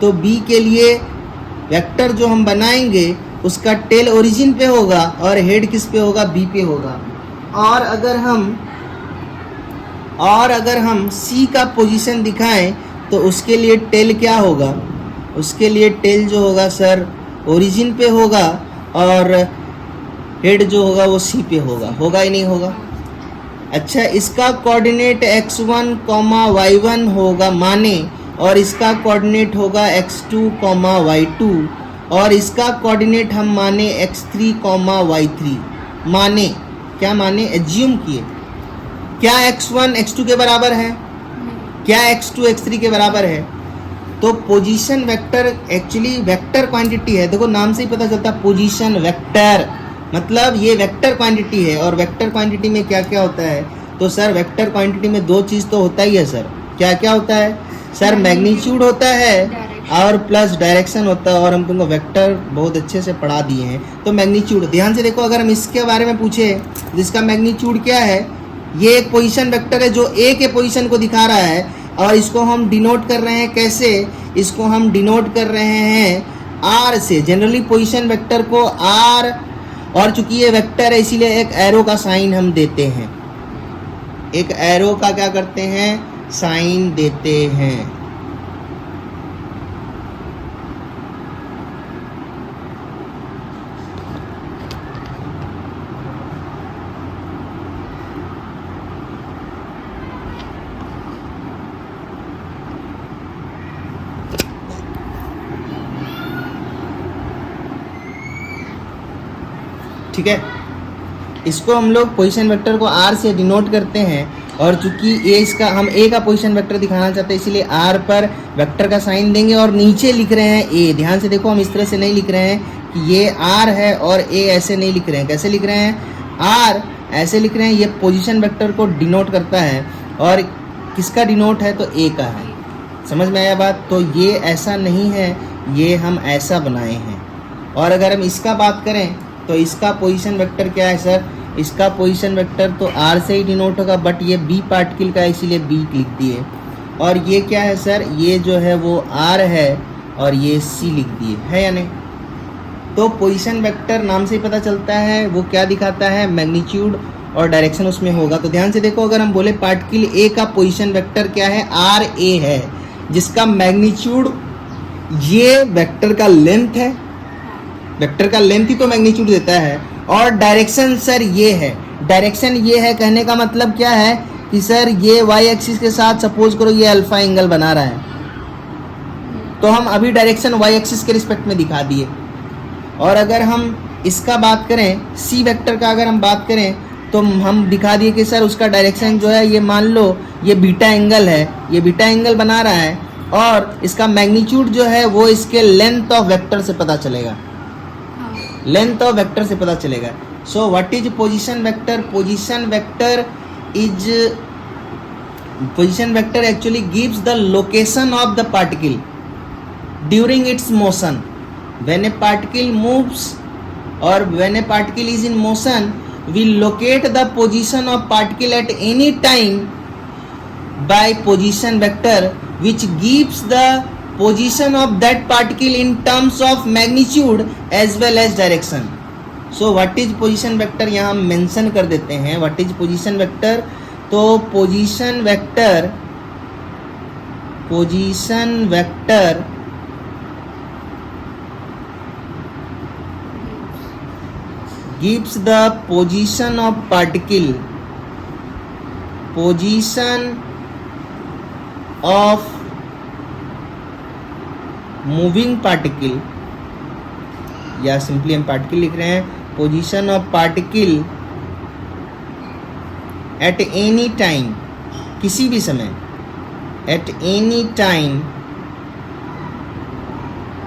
तो बी के लिए वेक्टर जो हम बनाएंगे उसका टेल ओरिजिन पे होगा और हेड किस पे होगा? बी पे होगा. और अगर हम सी का पोजीशन दिखाएं तो उसके लिए टेल क्या होगा? उसके लिए टेल जो होगा सर ओरिजिन पे होगा और हेड जो होगा वो सी पे होगा ही नहीं होगा? अच्छा, इसका कोऑर्डिनेट x1, y1 होगा माने, और इसका कोऑर्डिनेट होगा x2, y2, और इसका कोऑर्डिनेट हम माने x3, y3 माने. क्या माने? एज्यूम किए. क्या x1 x2 के बराबर है? क्या x2 x3 के बराबर है? तो position vector actually vector quantity है. देखो नाम से ही पता चलता है पोजीशन वेक्टर, मतलब ये वेक्टर क्वांटिटी है. और वेक्टर क्वांटिटी में क्या क्या होता है? तो सर वेक्टर क्वांटिटी में 2 चीज़ तो होता ही है सर. क्या क्या होता है सर? मैग्नीट्यूड होता है और प्लस डायरेक्शन होता है. और हम तुमको वेक्टर बहुत अच्छे से पढ़ा दिए हैं. तो मैग्नीट्यूड ध्यान से देखो, अगर हम इसके बारे में पूछे जिसका मैग्नीट्यूड क्या है, ये एक पोजीशन वेक्टर है जो ए के पोजीशन को दिखा रहा है और इसको हम डिनोट कर रहे हैं कैसे? इसको हम डिनोट कर रहे हैं आर से. जनरली पोजीशन वेक्टर को आर, और चूंकि ये वेक्टर है इसीलिए एक एरो का साइन हम देते हैं. एक एरो का क्या करते हैं? साइन देते हैं. ठीक है। इसको हम लोग पोजीशन वेक्टर को आर से डिनोट करते हैं, और चूंकि ए इसका हम ए का पोजीशन वेक्टर दिखाना चाहते हैं, इसीलिए आर पर वेक्टर का साइन देंगे और नीचे लिख रहे हैं ए। ध्यान से देखो, हम इस तरह से नहीं लिख रहे हैं कि ये आर है और ए ऐसे नहीं लिख रहे हैं। कैसे लिख रहे हैं? आर ऐसे लिख रहे हैं, ये पोजीशन वेक्टर को डिनोट करता है, और किसका डिनोट है? तो ए का है। समझ में आया बात? तो ये ऐसा नहीं है, ये हम ऐसा बनाए हैं। और अगर हम इसका बात करें तो इसका पोजीशन वेक्टर क्या है सर? इसका पोजीशन वेक्टर तो आर से ही डिनोट होगा, बट ये बी पार्टिकल का है, इसीलिए बी लिख दिए। और ये क्या है सर? ये जो है वो आर है और ये सी लिख दिए, है या नहीं? तो पोजीशन वेक्टर नाम से ही पता चलता है वो क्या दिखाता है, मैग्नीट्यूड और डायरेक्शन उसमें होगा। तो ध्यान से देखो, अगर हम बोले पार्टिकल ए का पोजीशन वेक्टर क्या है? आर ए है, जिसका मैग्नीट्यूड ये वेक्टर का लेंथ है, वेक्टर का लेंथ ही तो मैग्नीट्यूड देता है। और डायरेक्शन सर ये है, डायरेक्शन ये है, कहने का मतलब क्या है कि सर ये वाई एक्सिस के साथ सपोज करो ये अल्फा एंगल बना रहा है, तो हम अभी डायरेक्शन वाई एक्सिस के रिस्पेक्ट में दिखा दिए। और अगर हम इसका बात करें, सी वेक्टर का अगर हम बात करें, तो हम दिखा दिए कि सर उसका डायरेक्शन जो है, ये मान लो ये बीटा एंगल है, ये बीटा एंगल बना रहा है, और इसका मैग्नीट्यूड जो है वो इसके लेंथ ऑफ वेक्टर से पता चलेगा, लेंथ ऑफ वेक्टर से पता चलेगा। So what is position vector? Position vector actually gives the location of the particle during its motion. When a particle moves और when a particle is in motion, we locate the position of particle at any time by position vector, which gives the position of that particle in terms of magnitude as well as direction. So what is position vector? यहाँ हम mention कर देते हैं what is position vector। तो position vector gives the position of particle, position of moving particle, या simply हम particle लिख रहे हैं, position of particle at any time, किसी भी समय, eight any time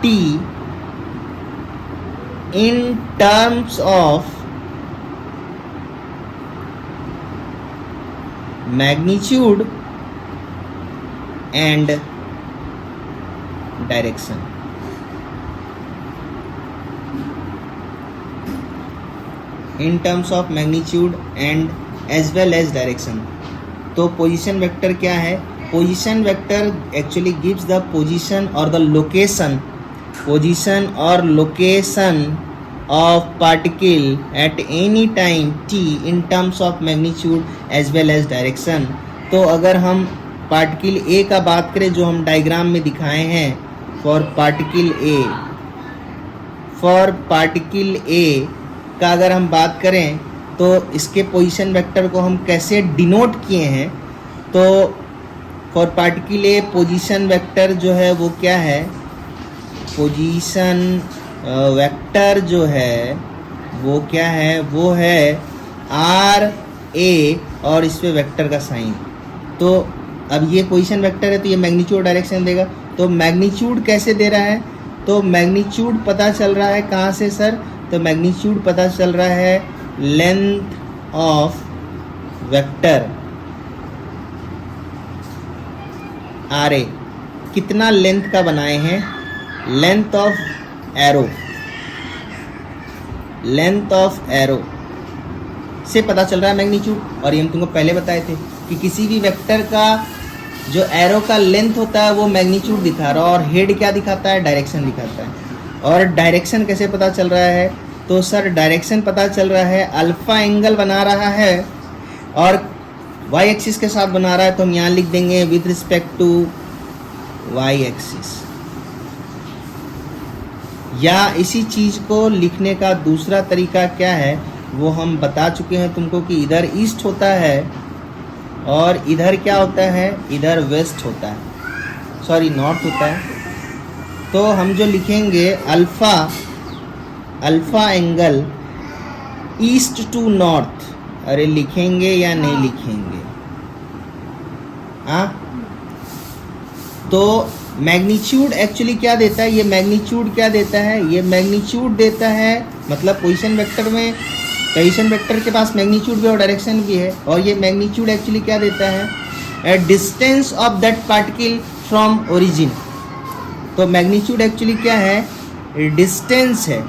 t in terms of magnitude and direction। in terms of magnitude and as well as direction। तो position vector क्या है? Position vector actually gives the position और the location, position और location of particle at any time t in terms of magnitude as well as direction. तो अगर हम particle A का बात करें, जो हम डायग्राम में दिखाए हैं, फॉर पार्टिकल A का अगर हम बात करें, तो इसके पोजीशन वेक्टर को हम कैसे डिनोट किए हैं? तो for particle A position vector जो है वो क्या है? पोजीशन वेक्टर जो है वो क्या है? वो है आर ए और इस पे वेक्टर का साइन। तो अब ये पोजीशन वेक्टर है, तो ये मैग्नीट्यूड डायरेक्शन देगा। तो मैग्नीट्यूड कैसे दे रहा है? तो मैग्नीट्यूड पता चल रहा है कहाँ से सर? तो मैग्नीट्यूड पता चल रहा है length of vector R A. कितना लेंथ का बनाए हैं? Length of arrow, length of arrow से पता चल रहा है मैग्नीट्यूड। और ये हम तुमको पहले बताए थे कि किसी भी वेक्टर का जो एरो का लेंथ होता है वो मैग्नीट्यूड दिखा रहा है, और हेड क्या दिखाता है? डायरेक्शन दिखाता है। और डायरेक्शन कैसे पता चल रहा है? तो सर डायरेक्शन पता चल रहा है, अल्फा एंगल बना रहा है और वाई एक्सिस के साथ बना रहा है, तो हम यहाँ लिख देंगे with respect to Y axis. या इसी चीज़ को लिखने का दूसरा तरीका क्या है वो हम बता चुके हैं तुमको, कि इधर ईस्ट होता है और इधर क्या होता है? इधर वेस्ट होता है, सॉरी नॉर्थ होता है। तो हम जो लिखेंगे alpha angle east to north, अरे लिखेंगे या नहीं लिखेंगे? हाँ, तो मैग्नीट्यूड एक्चुअली क्या देता है? ये मैग्नीट्यूड क्या देता है? ये मैग्नीट्यूड देता है, मतलब पोजीशन वेक्टर में, पोजीशन वेक्टर के पास मैग्नीट्यूड भी और डायरेक्शन भी है, और ये मैग्नीट्यूड एक्चुअली क्या देता है? A distance of that particle from origin. तो मैग्नीट्यूड एक्चुअली क्या है? डिस्टेंस है,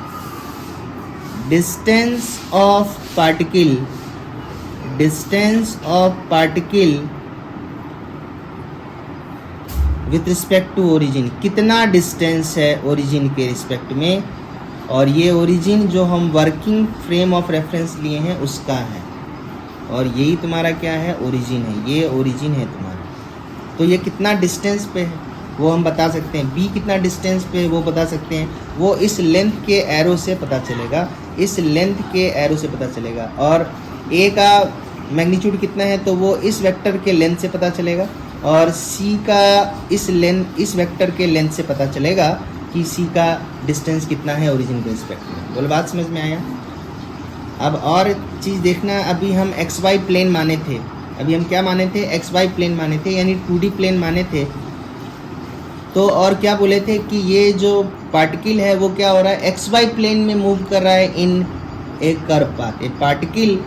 distance of particle, distance of particle with respect to origin, कितना डिस्टेंस है ओरिजिन के रिस्पेक्ट में, और ये ओरिजिन जो हम वर्किंग फ्रेम ऑफ रेफरेंस लिए हैं उसका है, और यही तुम्हारा क्या है? ओरिजिन है, ये ओरिजिन है तुम्हारा। तो ये कितना डिस्टेंस पे है वो हम बता सकते हैं, बी कितना डिस्टेंस पे है वो बता सकते हैं, वो इस लेंथ के एरो से पता चलेगा, इस लेंथ के एरो से पता चलेगा। और ए का मैग्नीट्यूड कितना है तो वो इस वेक्टर के लेंथ से पता चलेगा, और सी का इस वेक्टर के लेंथ से पता चलेगा कि सी का डिस्टेंस कितना है ओरिजिन के रिस्पेक्ट में। बोल बात समझ में आया? अब और चीज़ देखना, अभी हम एक्स वाई प्लेन माने थे, अभी हम क्या माने थे? एक्स वाई प्लेन माने थे, यानी 2D प्लेन माने थे। तो और क्या बोले थे कि ये जो पार्टिकल है वो क्या हो रहा है? एक्स वाई प्लेन में मूव कर रहा है in a curve path, a particle,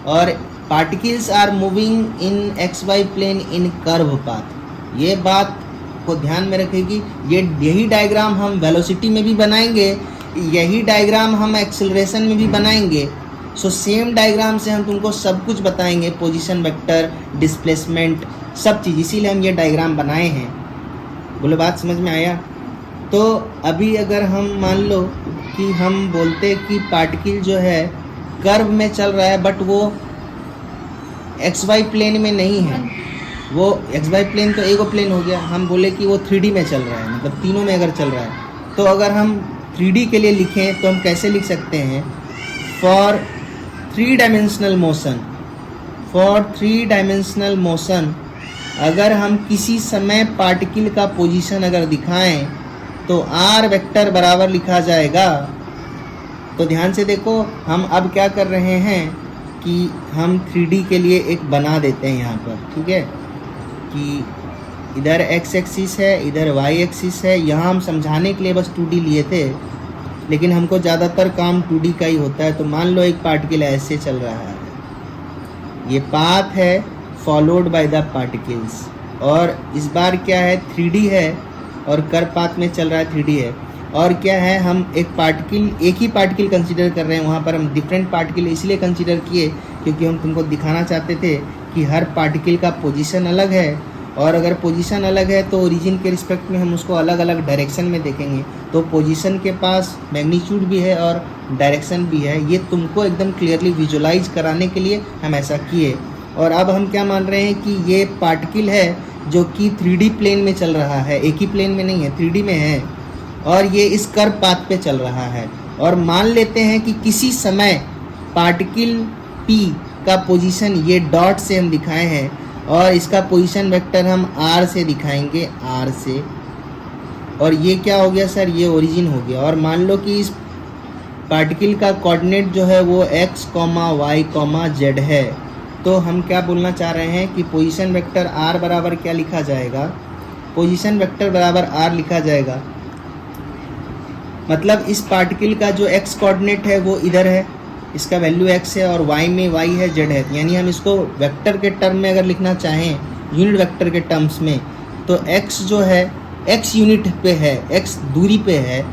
और particles are moving in X Y plane in curve path. ये बात को ध्यान में रखेगी। यही डायग्राम हम वेलोसिटी में भी बनाएंगे, यही डायग्राम हम एक्सेलरेशन में भी बनाएंगे। सो सेम डायग्राम से हम तुमको सब कुछ बताएंगे, पोजीशन वेक्टर, डिस्प्लेसमेंट, सब चीज़, इसीलिए हम ये डायग्राम बनाए हैं। बोलो बात समझ में आया? तो अभी अगर हम मान लो कि हम बोलते कि पार्टिकल जो है कर्व में चल रहा है, बट वो एक्स वाई प्लेन में नहीं है, वो एक्स वाई प्लेन तो एक प्लेन हो गया, हम बोले कि वो 3D में चल रहा है, मतलब तीनों में अगर चल रहा है, तो अगर हम 3D के लिए लिखें तो हम कैसे लिख सकते हैं? For 3 dimensional motion, for 3 dimensional motion अगर हम किसी समय पार्टिकल का पोजीशन अगर दिखाएं तो आर वेक्टर बराबर लिखा जाएगा। तो ध्यान से देखो, हम अब क्या कर रहे हैं कि हम 3D के लिए एक बना देते हैं यहाँ पर, ठीक है, कि इधर x एक्सिस है, इधर y एक्सिस है। यहाँ हम समझाने के लिए बस 2D लिए थे, लेकिन हमको ज़्यादातर काम 2D का ही होता है। तो मान लो एक पार्टिकल ऐसे चल रहा है, ये पाथ है फॉलोड बाय द पार्टिकल्स, और इस बार क्या है? 3D है, और कर्व पाथ में चल रहा है 3D है। और क्या है? हम एक ही पार्टिकल कंसीडर कर रहे हैं, वहाँ पर हम डिफरेंट पार्टिकल इसलिए कंसीडर किए क्योंकि हम तुमको दिखाना चाहते थे कि हर पार्टिकल का पोजीशन अलग है, और अगर पोजीशन अलग है तो ओरिजिन के रिस्पेक्ट में हम उसको अलग अलग डायरेक्शन में देखेंगे। तो पोजीशन के पास मैग्नीट्यूड भी है और डायरेक्शन भी है, ये तुमको एकदम क्लियरली विजुलाइज कराने के लिए हम ऐसा किए। और अब हम क्या मान रहे हैं कि ये पार्टिकल है जो कि 3D प्लेन में चल रहा है, एक ही प्लेन में नहीं है, 3D में है, और ये इस कर्व पाथ पे चल रहा है। और मान लेते हैं कि किसी समय पार्टिकल P का पोजीशन ये डॉट से हम दिखाए हैं, और इसका पोजीशन वेक्टर हम R से दिखाएंगे, R से, और ये क्या हो गया सर? ये ओरिजिन हो गया। और मान लो कि इस पार्टिकल का कोऑर्डिनेट जो है वो x, y, z है, तो हम क्या बोलना चाह रहे हैं कि पोजीशन वेक्टर R बराबर क्या लिखा जाएगा? पोजीशन वेक्टर बराबर R लिखा जाएगा, मतलब इस पार्टिकल का जो x कोऑर्डिनेट है वो इधर है, इसका वैल्यू x है, और y में y है, z है। यानी हम इसको वेक्टर के टर्म में अगर लिखना चाहें, यूनिट वेक्टर के टर्म्स में, तो x जो है x यूनिट पे है, x दूरी पे है,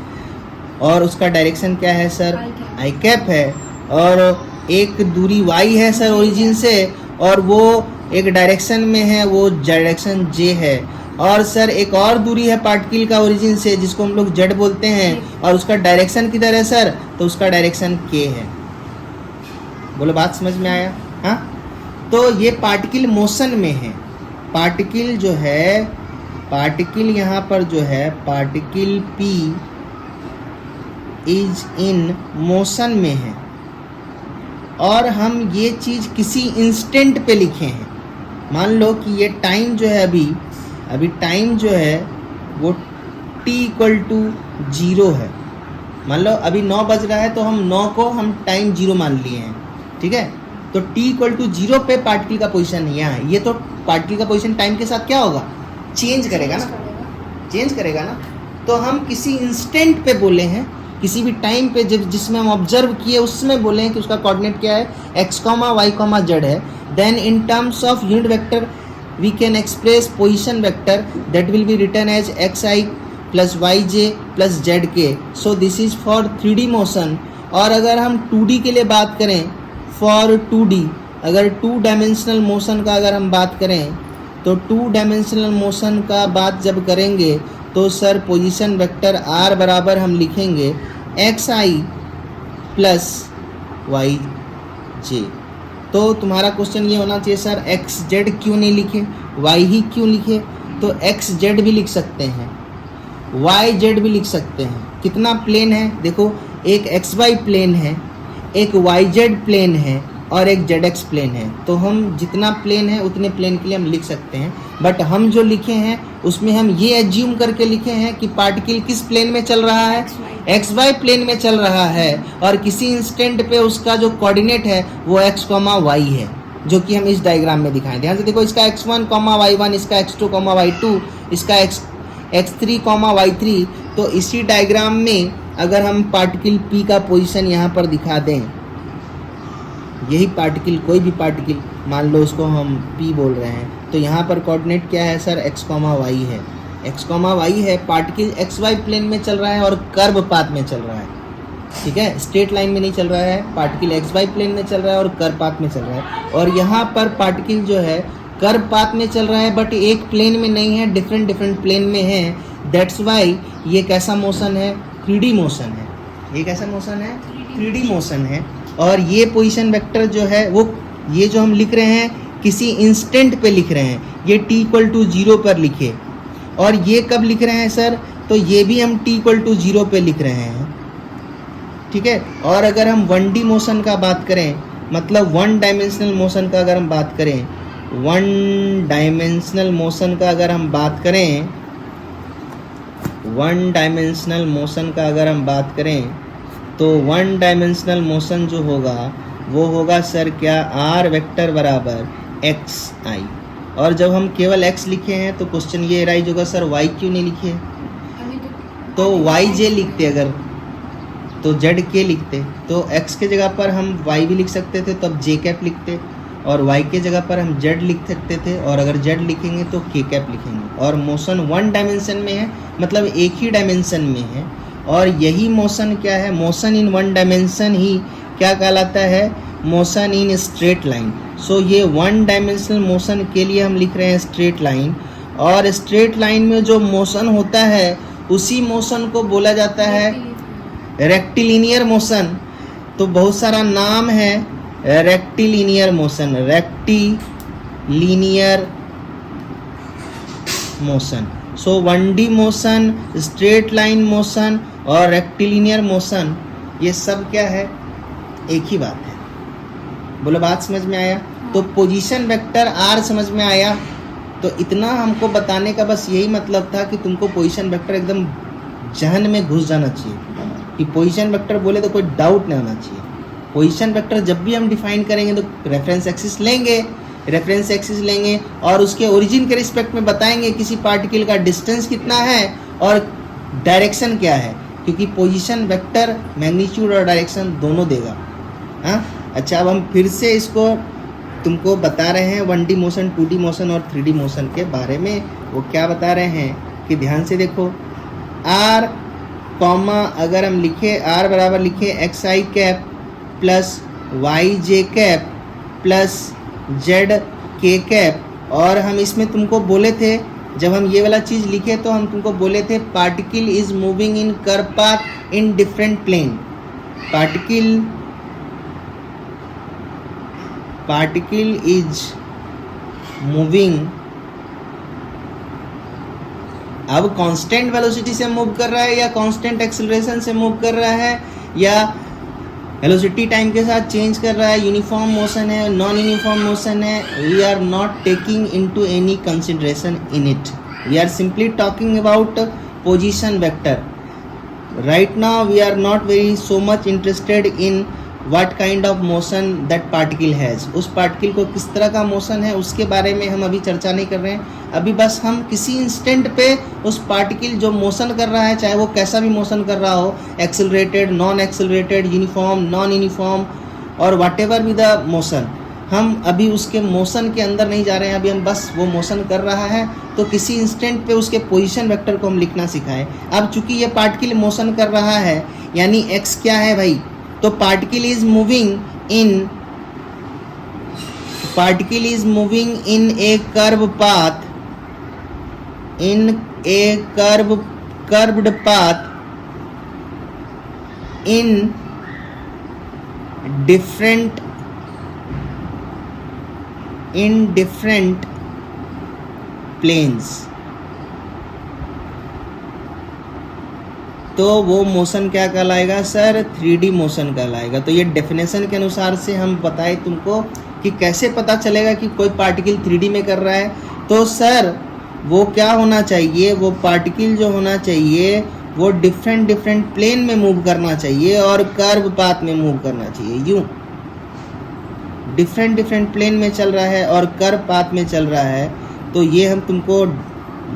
और उसका डायरेक्शन क्या है सर? आई कैप है, और एक दूरी y है सर ओरिजिन से, और वो एक डायरेक्शन में है, वो डायरेक्शन j है। और सर एक और दूरी है पार्टिकल का ओरिजिन से जिसको हम लोग z बोलते हैं, और उसका डायरेक्शन किधर है सर? तो उसका डायरेक्शन k है। बोलो बात समझ में आया? हाँ, तो ये पार्टिकल मोशन में है, पार्टिकल जो है, पार्टिकल यहाँ पर जो है particle P is in motion में है, और हम ये चीज़ किसी इंस्टेंट पे लिखे हैं। मान लो कि ये टाइम जो है अभी टाइम जो है वो t = 0 है, मान लो अभी 9 बज रहा है तो हम 9 को हम टाइम 0 मान लिए हैं, ठीक है। तो t इक्वल टू 0 पे पार्टिकल का पोजीशन यहाँ है, ये तो पार्टिकल का पोजीशन टाइम के साथ क्या होगा, चेंज करेगा ना, चेंज करेगा ना। तो हम किसी इंस्टेंट पे बोले हैं, किसी भी टाइम पे जब जिसमें हम ऑब्जर्व किए उसमें बोले हैं कि उसका कोऑर्डिनेट क्या है, x, y, z है। Then in terms of unit vector we can express position vector that will be written as xi plus yj plus zk। So this is for 3D motion. और अगर हम 2D के लिए बात करें, for 2D, अगर 2 dimensional motion का अगर हम बात करें तो 2 डायमेंशनल मोशन का बात जब करेंगे तो सर पोजीशन वेक्टर r बराबर हम लिखेंगे xi प्लस yj। तो तुम्हारा क्वेश्चन ये होना चाहिए सर xz क्यों नहीं लिखे, y ही क्यों लिखे। तो xz भी लिख सकते हैं, yz भी लिख सकते हैं। कितना प्लेन है देखो, एक xy प्लेन है, एक yz प्लेन है और एक zx प्लेन है। तो हम जितना प्लेन है उतने प्लेन के लिए हम लिख सकते हैं। बट हम जो लिखे हैं उसमें हम ये एज्यूम करके लिखे हैं कि पार्टिकल किस प्लेन में चल रहा है, xy प्लेन में चल रहा है और किसी इंस्टेंट पे उसका जो कोऑर्डिनेट है वो x, y है, जो कि हम इस डायग्राम में दिखाएं। ध्यान से देखो, इसका x1, y1, इसका x2, y2, इसका x3, y3। तो इसी डायग्राम में अगर हम पार्टिकल p का पोजीशन यहाँ पर दिखा दें, यही पार्टिकल, कोई भी पार्टिकल मान लो उसको हम p बोल रहे हैं, तो यहाँ पर कोऑर्डिनेट क्या है सर, x, y है, x, y है। पार्टिकल xy प्लेन में चल रहा है और कर्व पाथ में चल रहा है, ठीक है, स्ट्रेट लाइन में नहीं चल रहा है। पार्टिकल xy प्लेन में चल रहा है और कर्व पाथ में चल रहा है। और यहाँ पर पार्टिकल जो है कर्व पाथ में चल रहा है बट एक प्लेन में नहीं है, डिफरेंट डिफरेंट प्लेन में है। दैट्स वाई ये कैसा मोशन है, 3D मोशन है। ये कैसा मोशन है, 3D मोशन है। और ये पोजीशन वेक्टर जो है वो, ये जो हम लिख रहे हैं किसी इंस्टेंट पे लिख रहे हैं, ये t इक्वल टू 0 पर लिखे। और ये कब लिख रहे हैं सर, तो ये भी हम t इक्वल टू 0 पे लिख रहे हैं, ठीक है। और अगर हम 1D मोशन का बात करें, मतलब 1 डायमेंशनल मोशन का अगर हम बात करें, 1 डायमेंशनल मोशन का अगर हम बात करें, 1 डायमेंशनल मोशन का अगर हम बात करें तो 1 डायमेंशनल मोशन जो होगा वो होगा सर क्या, r वेक्टर बराबर xi। और जब हम केवल x लिखे हैं तो क्वेश्चन ये राइज होगा सर y क्यों नहीं लिखे, तो yj लिखते, अगर तो zk लिखते। तो x के जगह पर हम y भी लिख सकते थे तो अब j कैप लिखते, और y के जगह पर हम z लिख सकते थे, और अगर z लिखेंगे तो k कैप लिखेंगे। और मोशन 1 डायमेंशन में है, मतलब एक ही डायमेंशन में है। और यही मोशन क्या है, मोशन इन 1 डायमेंशन ही क्या कहलाता है, मोशन इन स्ट्रेट लाइन। सो ये 1 डायमेंशनल मोशन के लिए हम लिख रहे हैं स्ट्रेट लाइन। और स्ट्रेट लाइन में जो मोशन होता है उसी मोशन को बोला जाता है रेक्टिलिनियर मोशन। तो बहुत सारा नाम है रेक्टिलिनियर मोशन, रेक्टिलिनियर मोशन। सो 1D motion, straight line motion और रेक्टिलिनियर मोशन, ये सब क्या है, एक ही बात है। बोलो बात समझ में आया। तो पोजीशन वेक्टर r समझ में आया। तो इतना हमको बताने का बस यही मतलब था कि तुमको पोजीशन वेक्टर एकदम जहन में घुस जाना चाहिए कि पोजीशन वेक्टर बोले तो कोई डाउट नहीं होना चाहिए। पोजीशन वेक्टर जब भी हम डिफाइन करेंगे तो रेफरेंस एक्सिस लेंगे, रेफरेंस एक्सिस लेंगे और उसके ओरिजिन के रिस्पेक्ट में बताएंगे किसी पार्टिकल का डिस्टेंस कितना है और डायरेक्शन क्या है, क्योंकि पोजीशन वेक्टर मैग्नीट्यूड और डायरेक्शन दोनों देगा। हाँ, अच्छा, अब हम फिर से इसको तुमको बता रहे हैं 1D मोशन, 2D मोशन और 3D मोशन के बारे में। वो क्या बता रहे हैं कि ध्यान से देखो, r कॉमा अगर हम लिखे r बराबर लिखे xi cap plus yj cap plus zk cap, और हम इसमें तुमको बोले थे, जब हम ये वाला चीज़ लिखे तो हम तुमको बोले थे particle is moving in curve path in different plane. Particle is moving, अब कांस्टेंट वेलोसिटी से मूव कर रहा है या कांस्टेंट एक्सेलरेशन से मूव कर रहा है या वेलोसिटी टाइम के साथ चेंज कर रहा है, यूनिफॉर्म मोशन है, नॉन यूनिफॉर्म मोशन है, we are not taking into any consideration in it, we are simply talking about position vector. right now we are not very so much interested in what kind of motion that particle has. उस particle को किस तरह का motion है उसके बारे में हम अभी चर्चा नहीं कर रहे हैं. अभी बस हम किसी इंस्टेंट पे उस पार्टिकल जो मोशन कर रहा है, चाहे वो कैसा भी मोशन कर रहा हो, accelerated, non accelerated, uniform, non uniform और वाट एवर भी द मोशन, हम अभी उसके मोशन के अंदर नहीं जा रहे हैं. अभी हम बस वो मोशन कर रहा है तो किसी इंस्टेंट पे उसके पोजीशन वेक्टर को हम लिखना सिखाएं. अब चूंकि ये पार्टिकल मोशन कर रहा है यानी x क्या है भाई, तो particle is moving in a curve path, curved path in different planes. तो वो मोशन क्या कहलाएगा सर, 3D मोशन कहलाएगा. तो ये डेफिनेशन के अनुसार से हम बताए तुमको कि कैसे पता चलेगा कि कोई पार्टिकल 3D में कर रहा है. तो सर वो क्या होना चाहिए, वो पार्टिकल जो होना चाहिए वो डिफरेंट प्लेन में मूव करना चाहिए और कर्व पाथ में मूव करना चाहिए. यूं डिफरेंट प्लेन में चल रहा है और कर्व पाथ में चल रहा है. तो ये हम तुमको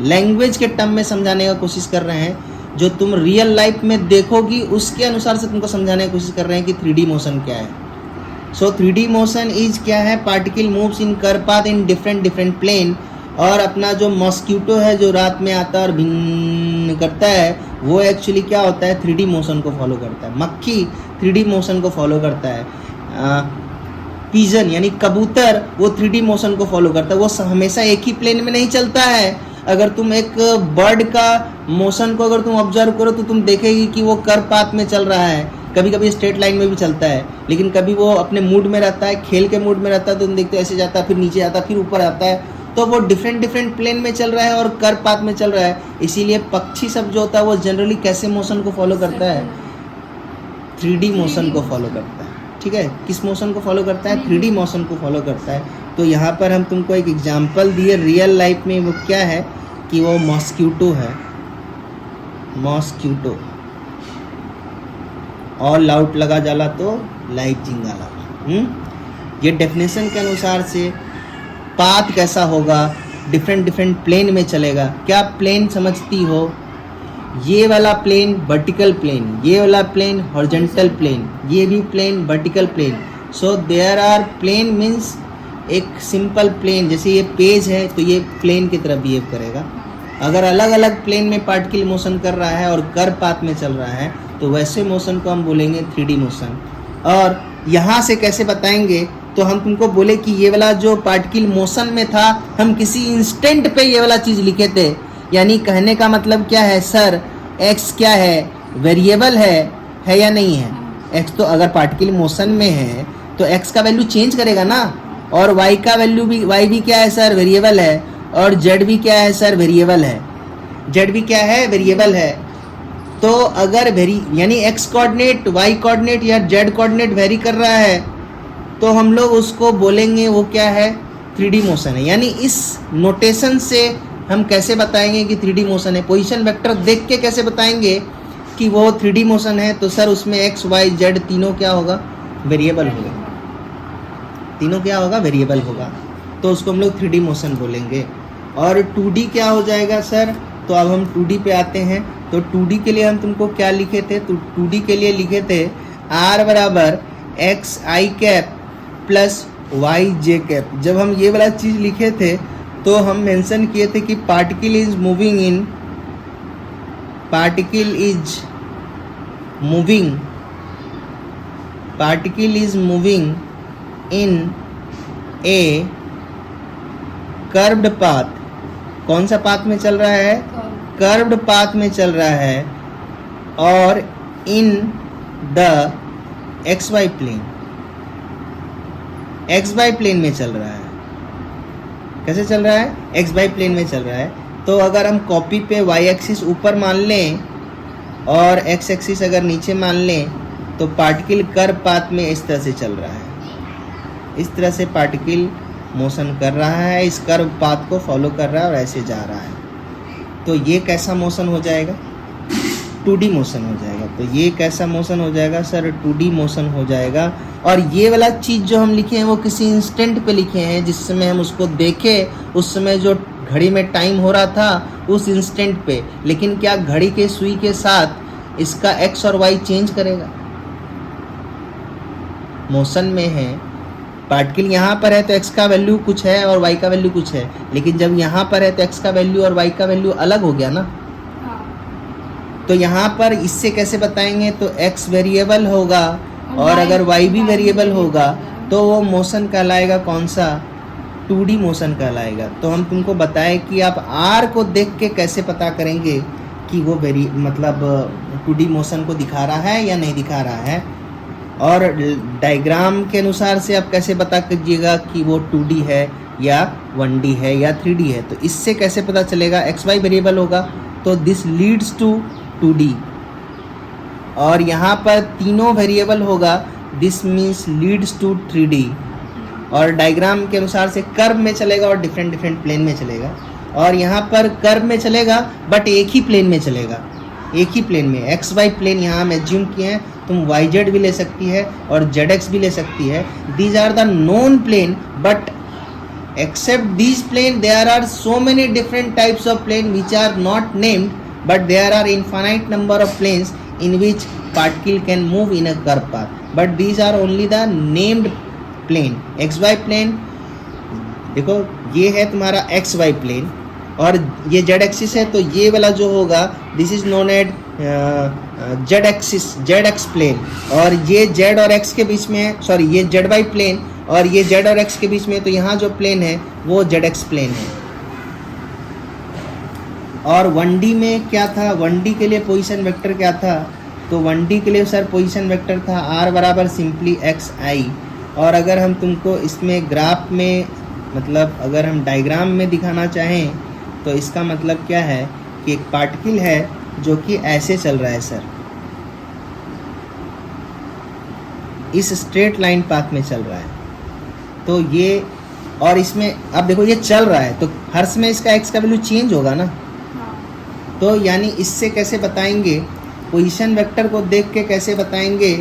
लैंग्वेज के टर्म में समझाने का कोशिश कर रहे हैं. जो तुम रियल लाइफ में देखोगी उसके अनुसार से तुमको समझाने की कोशिश कर रहे हैं कि 3D मोशन क्या है. सो 3D मोशन इज क्या है, particle moves in curve path in different plane. और अपना जो मॉस्किटो है जो रात में आता है और भिन्न करता है, वो एक्चुअली क्या होता है, 3D मोशन को फॉलो करता है. मक्खी 3D मोशन को फॉलो करता है. पिजन यानी कबूतर वो 3D मोशन को फॉलो करता है. वो हमेशा एक ही प्लेन में नहीं चलता है. अगर तुम एक बर्ड का मोशन को अगर तुम ऑब्जर्व करो तो तुम देखेगी कि वो कर्व पाथ में चल रहा है, कभी कभी स्ट्रेट लाइन में भी चलता है, लेकिन कभी वो अपने मूड में रहता है, खेल के मूड में रहता है, तो तुम देखते हो ऐसे जाता है, फिर नीचे आता है, फिर ऊपर आता है. तो वो डिफरेंट प्लेन में चल रहा है और कर्व पाथ में चल रहा है. इसीलिए पक्षी सब जो होता है वो जनरली कैसे मोशन को फॉलो करता है, 3D मोशन को फॉलो करता है. ठीक है, किस मोशन को फॉलो करता है, 3D मोशन को फॉलो करता है. तो यहाँ पर हम तुमको एक एग्जांपल दिए रियल लाइफ में. वो क्या है कि वो मॉस्किटो है. मॉस्किटो ऑल आउट लगा जाला तो लाइट जिंगाला. ये डेफिनेशन के अनुसार से पाथ कैसा होगा, डिफरेंट प्लेन में चलेगा. क्या प्लेन समझती हो, ये वाला प्लेन वर्टिकल प्लेन, ये वाला प्लेन हॉरिजॉन्टल प्लेन, ये भी plane vertical plane. So there are plane means एक सिंपल प्लेन. जैसे ये पेज है तो ये प्लेन की तरह बिहेव करेगा. अगर अलग अलग प्लेन में पार्टिकल मोशन कर रहा है और कर्व पाथ में चल रहा है तो वैसे मोशन को हम बोलेंगे 3D मोशन. और यहाँ से कैसे बताएंगे, तो हम तुमको बोले कि ये वाला जो पार्टिकल मोशन में था हम किसी इंस्टेंट पे ये वाला चीज़ लिखे थे. यानी कहने का मतलब क्या है सर, x क्या है, वेरिएबल है या नहीं है. x तो अगर पार्टिकल मोशन में है तो x का वैल्यू चेंज करेगा ना. और y का वैल्यू भी, y भी क्या है सर, वेरिएबल है. और z भी क्या है सर, वेरिएबल है. z भी क्या है, वेरिएबल है. तो अगर यानी x कोऑर्डिनेट, y कोऑर्डिनेट या z कोऑर्डिनेट वेरी कर रहा है तो हम लोग उसको बोलेंगे वो क्या है, 3D मोशन है. यानी इस नोटेशन से हम कैसे बताएंगे कि 3D मोशन है. पोजीशन वेक्टर देख के कैसे बताएंगे कि वो 3D मोशन है, तो सर उसमें x, y, z तीनों क्या होगा, वेरिएबल होगा. तीनों क्या होगा, वेरिएबल होगा. तो उसको हम लोग 3D मोशन बोलेंगे. और 2D क्या हो जाएगा सर, तो अब हम 2D पे आते हैं. तो 2D के लिए हम तुमको क्या लिखे थे, तो 2D के लिए लिखे थे r बराबर x i cap plus y j cap. जब हम ये वाला चीज़ लिखे थे तो हम मेंशन किए थे कि particle is moving in A curved path. कौन सा पाथ में चल रहा है, कर्व्ड पाथ में चल रहा है. और in the XY plane, XY plane में चल रहा है. कैसे चल रहा है, XY प्लेन में चल रहा है. तो अगर हम कॉपी पे y एक्सिस ऊपर मान लें और x एक्सिस अगर नीचे मान लें तो पार्टिकल कर्व पाथ में इस तरह से चल रहा है. इस तरह से पार्टिकल मोशन कर रहा है, इस कर्व पाथ को फॉलो कर रहा है और ऐसे जा रहा है. तो ये कैसा मोशन हो जाएगा, 2D मोशन हो जाएगा। तो ये कैसा मोशन हो जाएगा सर? 2D मोशन हो जाएगा। और ये वाला चीज़ जो हम लिखे हैं वो किसी इंस्टेंट पे लिखे हैं, जिस समय हम उसको देखें उस समय जो घड़ी में टाइम हो रहा था उस इंस्टेंट पे। लेकिन क्या घड़ी के सुई के साथ इसका x और y चेंज करेगा? मोशन में है, पार्टिकल यहाँ पर है तो x का वैल्यू कुछ है और y का वैल्यू कुछ है, लेकिन जब यहाँ पर है तो x का वैल्यू और y का वैल्यू अलग हो गया ना। हाँ। तो यहाँ पर इससे कैसे बताएंगे? तो x वेरिएबल होगा और अगर y भी वेरिएबल होगा तो वो मोशन कहलाएगा कौन सा? 2D मोशन कहलाएगा। तो हम तुमको बताए कि आप r को देख के कैसे पता करेंगे कि वो मतलब 2D मोशन को दिखा रहा है या नहीं दिखा रहा है, और डायग्राम के अनुसार से आप कैसे पता कीजिएगा कि वो 2D है या 1D है या 3D है। तो इससे कैसे पता चलेगा? एक्स वाई वेरिएबल होगा तो दिस लीड्स टू 2D, और यहाँ पर तीनों वेरिएबल होगा, this means leads to 3D। और डायग्राम के अनुसार से कर्व में चलेगा और डिफरेंट डिफरेंट प्लेन में चलेगा, और यहाँ पर कर्व में चलेगा बट एक ही प्लेन में चलेगा, एक ही प्लेन में। एक्स वाई प्लेन यहाँ हम एज्यूम किए हैं, तुम वाई जेड भी ले सकती है और जेड एक्स भी ले सकती है। These are the known plane, but except these plane there are so many different types of plane which are not named, but there are infinite number of planes in which particle can move in a curve path, but these are only the named plane। xy plane देखो ये है तुम्हारा xy plane और ये z axis है, तो ये वाला जो होगा this is known as z axis, z x plane, और ये z और x के बीच में है, सॉरी ये z y प्लेन और ये z और x के बीच में, तो यहाँ जो प्लेन है वो z x प्लेन है। और 1D में क्या था? 1D के लिए पोजीशन वेक्टर क्या था? तो 1D के लिए सर पोजीशन वेक्टर था r बराबर सिंपली xi। और अगर हम तुमको इसमें ग्राफ में मतलब अगर हम डायग्राम में दिखाना चाहें तो इसका मतलब क्या है कि एक पार्टिकल है जो कि ऐसे चल रहा है सर, इस स्ट्रेट लाइन पाथ में चल रहा है। तो ये और इसमें अब देखो ये चल रहा है तो हर समय इसका x का वैल्यू चेंज होगा ना। तो यानी इससे कैसे बताएंगे? पोजीशन वेक्टर को देख के कैसे बताएंगे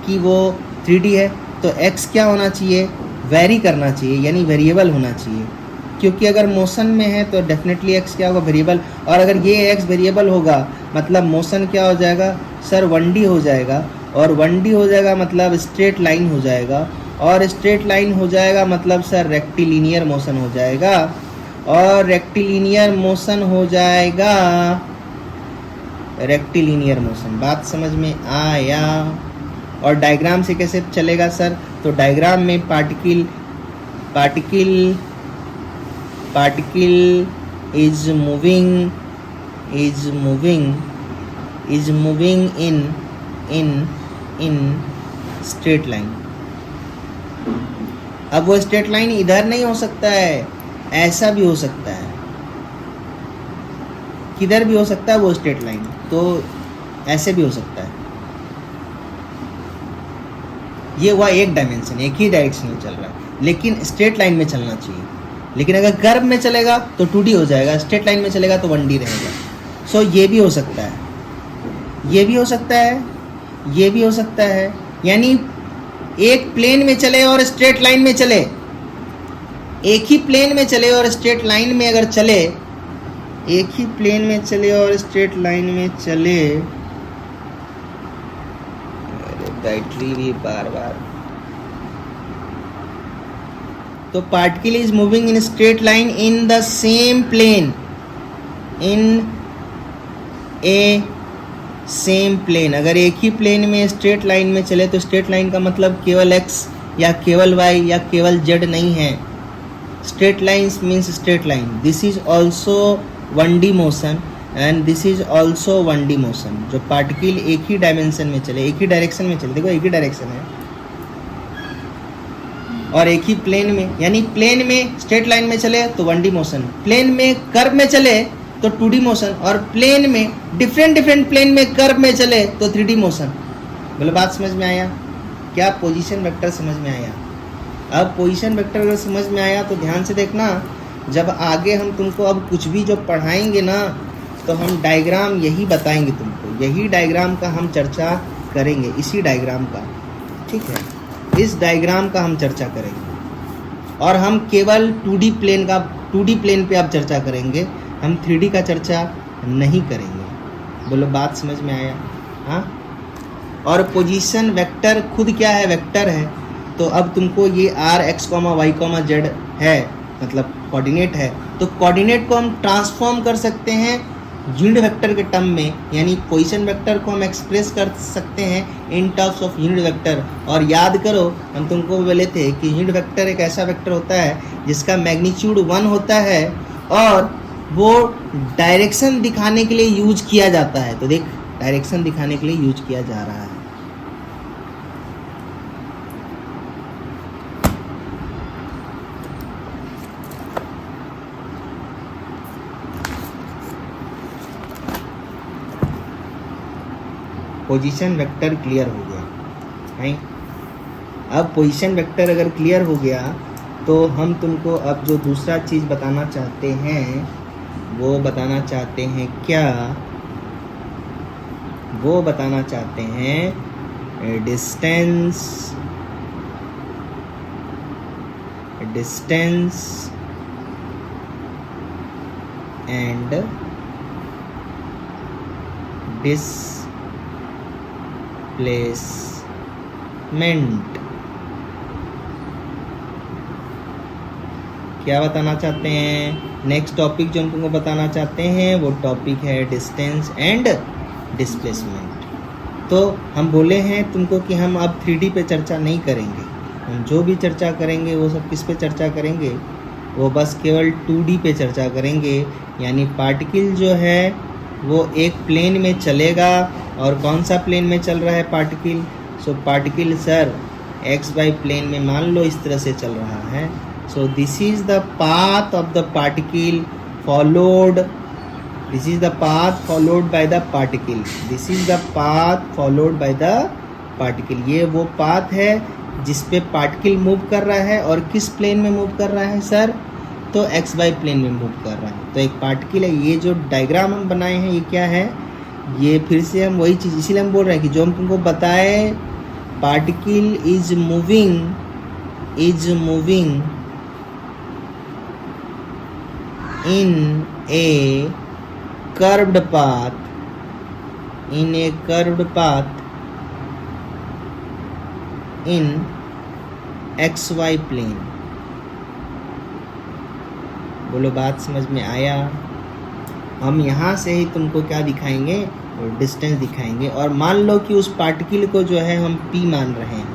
कि वो 3D है? तो x क्या होना चाहिए? वेरी करना चाहिए, यानी वेरिएबल होना चाहिए, क्योंकि अगर मोशन में है तो डेफिनेटली x क्या होगा? वेरिएबल। और अगर ये x वेरिएबल होगा मतलब मोशन क्या हो जाएगा सर? 1D हो जाएगा, और 1D हो जाएगा मतलब स्ट्रेट लाइन हो जाएगा, और स्ट्रेट लाइन हो जाएगा मतलब सर रेक्टिलिनियर मोशन हो जाएगा, और रेक्टिलिनियर मोशन हो जाएगा, रेक्टिलिनियर मोशन। बात समझ में आया? और डायग्राम से कैसे चलेगा सर? तो डायग्राम में particle is moving in straight line. अब वो स्ट्रेट लाइन इधर नहीं हो सकता है, ऐसा भी हो सकता है, किधर भी हो सकता है वो स्ट्रेट लाइन, तो ऐसे भी हो सकता है। ये हुआ एक डायमेंशन, एक ही डायरेक्शन में चल रहा है, लेकिन स्ट्रेट लाइन में चलना चाहिए। लेकिन अगर कर्व में चलेगा तो 2D हो जाएगा, स्ट्रेट लाइन में चलेगा तो 1D रहेगा। सो ये भी हो सकता है, ये भी हो सकता है, ये भी हो सकता है, यानी एक प्लेन में चले और स्ट्रेट लाइन में चले, एक ही प्लेन में चले और स्ट्रेट लाइन में अगर चले, एक ही प्लेन में चले और स्ट्रेट लाइन में चले, बैटरी भी बार बार, तो particle is moving in straight line in the same plane, in a same plane. अगर एक ही प्लेन में स्ट्रेट लाइन में चले तो स्ट्रेट लाइन का मतलब केवल x या केवल y या केवल z नहीं है। Straight lines means straight line. This is also 1D motion and this is also 1D motion. जो पार्टिकल एक ही डायमेंशन में चले, एक ही डायरेक्शन में चले, देखो एक ही डायरेक्शन है, और एक ही प्लेन में, यानी प्लेन में स्ट्रेट लाइन में चले तो 1D मोशन, प्लेन में कर्व में चले तो 2D मोशन, और प्लेन में डिफरेंट प्लेन में कर्व में चले तो 3D मोशन। बोलो बात समझ में आया? क्या पोजीशन वेक्टर समझ में आया? अब पोजीशन वेक्टर अगर समझ में आया तो ध्यान से देखना, जब आगे हम तुमको अब कुछ भी जो पढ़ाएंगे ना तो हम डायग्राम यही बताएंगे तुमको, यही डायग्राम का हम चर्चा करेंगे, इसी डायग्राम का, ठीक है, इस डायग्राम का हम चर्चा करेंगे। और हम केवल 2D प्लेन पे अब चर्चा करेंगे, हम 3D का चर्चा नहीं करेंगे। बोलो बात समझ में आया? हाँ। और पोजीशन वेक्टर खुद क्या है? वेक्टर है। तो अब तुमको ये r x, y, z है, मतलब कोऑर्डिनेट है, तो कोऑर्डिनेट को हम ट्रांसफॉर्म कर सकते हैं यूनिट वेक्टर के टर्म में, यानी पोजीशन वेक्टर को हम एक्सप्रेस कर सकते हैं इन टर्म्स ऑफ यूनिट वेक्टर। और याद करो, हम तुमको बोले थे कि यूनिट वेक्टर एक ऐसा वेक्टर होता है जिसका मैग्नीट्यूड 1 होता है और वो डायरेक्शन दिखाने के लिए यूज किया जाता है। तो देख, डायरेक्शन दिखाने के लिए यूज किया जा रहा है। पोजीशन वेक्टर क्लियर हो गया है। अब पोजीशन वेक्टर अगर क्लियर हो गया तो हम तुमको अब जो दूसरा चीज़ बताना चाहते हैं वो बताना चाहते हैं क्या? वो बताना चाहते हैं डिस्टेंस एंड डिस्प्लेसमेंट। क्या बताना चाहते हैं? नेक्स्ट टॉपिक जो हम तुमको बताना चाहते हैं वो टॉपिक है डिस्टेंस एंड डिस्प्लेसमेंट। तो हम बोले हैं तुमको कि हम अब 3D पे चर्चा नहीं करेंगे, हम जो भी चर्चा करेंगे वो सब किस पे चर्चा करेंगे? वो बस केवल 2D पे चर्चा करेंगे, यानी पार्टिकल जो है वो एक प्लेन में चलेगा। और कौन सा प्लेन में चल रहा है particle? So particle sir XY plane में मान लो इस तरह से चल रहा है। So this is the path of the particle followed, this is the path followed by the particle, this is the path followed by the particle. ये वो पाथ है जिस पे पार्टिकल मूव कर रहा है। और किस प्लेन में मूव कर रहा है सर? तो XY प्लेन में मूव कर रहा है। तो एक पार्टिकल है। ये जो डायग्राम हम बनाए हैं ये क्या है? ये फिर से हम वही चीज़, इसीलिए हम बोल रहे हैं कि जो हम तुमको बताए, particle is moving in a curved path in XY plane। बोलो बात समझ में आया? हम यहाँ से ही तुमको क्या दिखाएंगे? डिस्टेंस दिखाएंगे। और मान लो कि उस पार्टिकल को जो है हम P मान रहे हैं,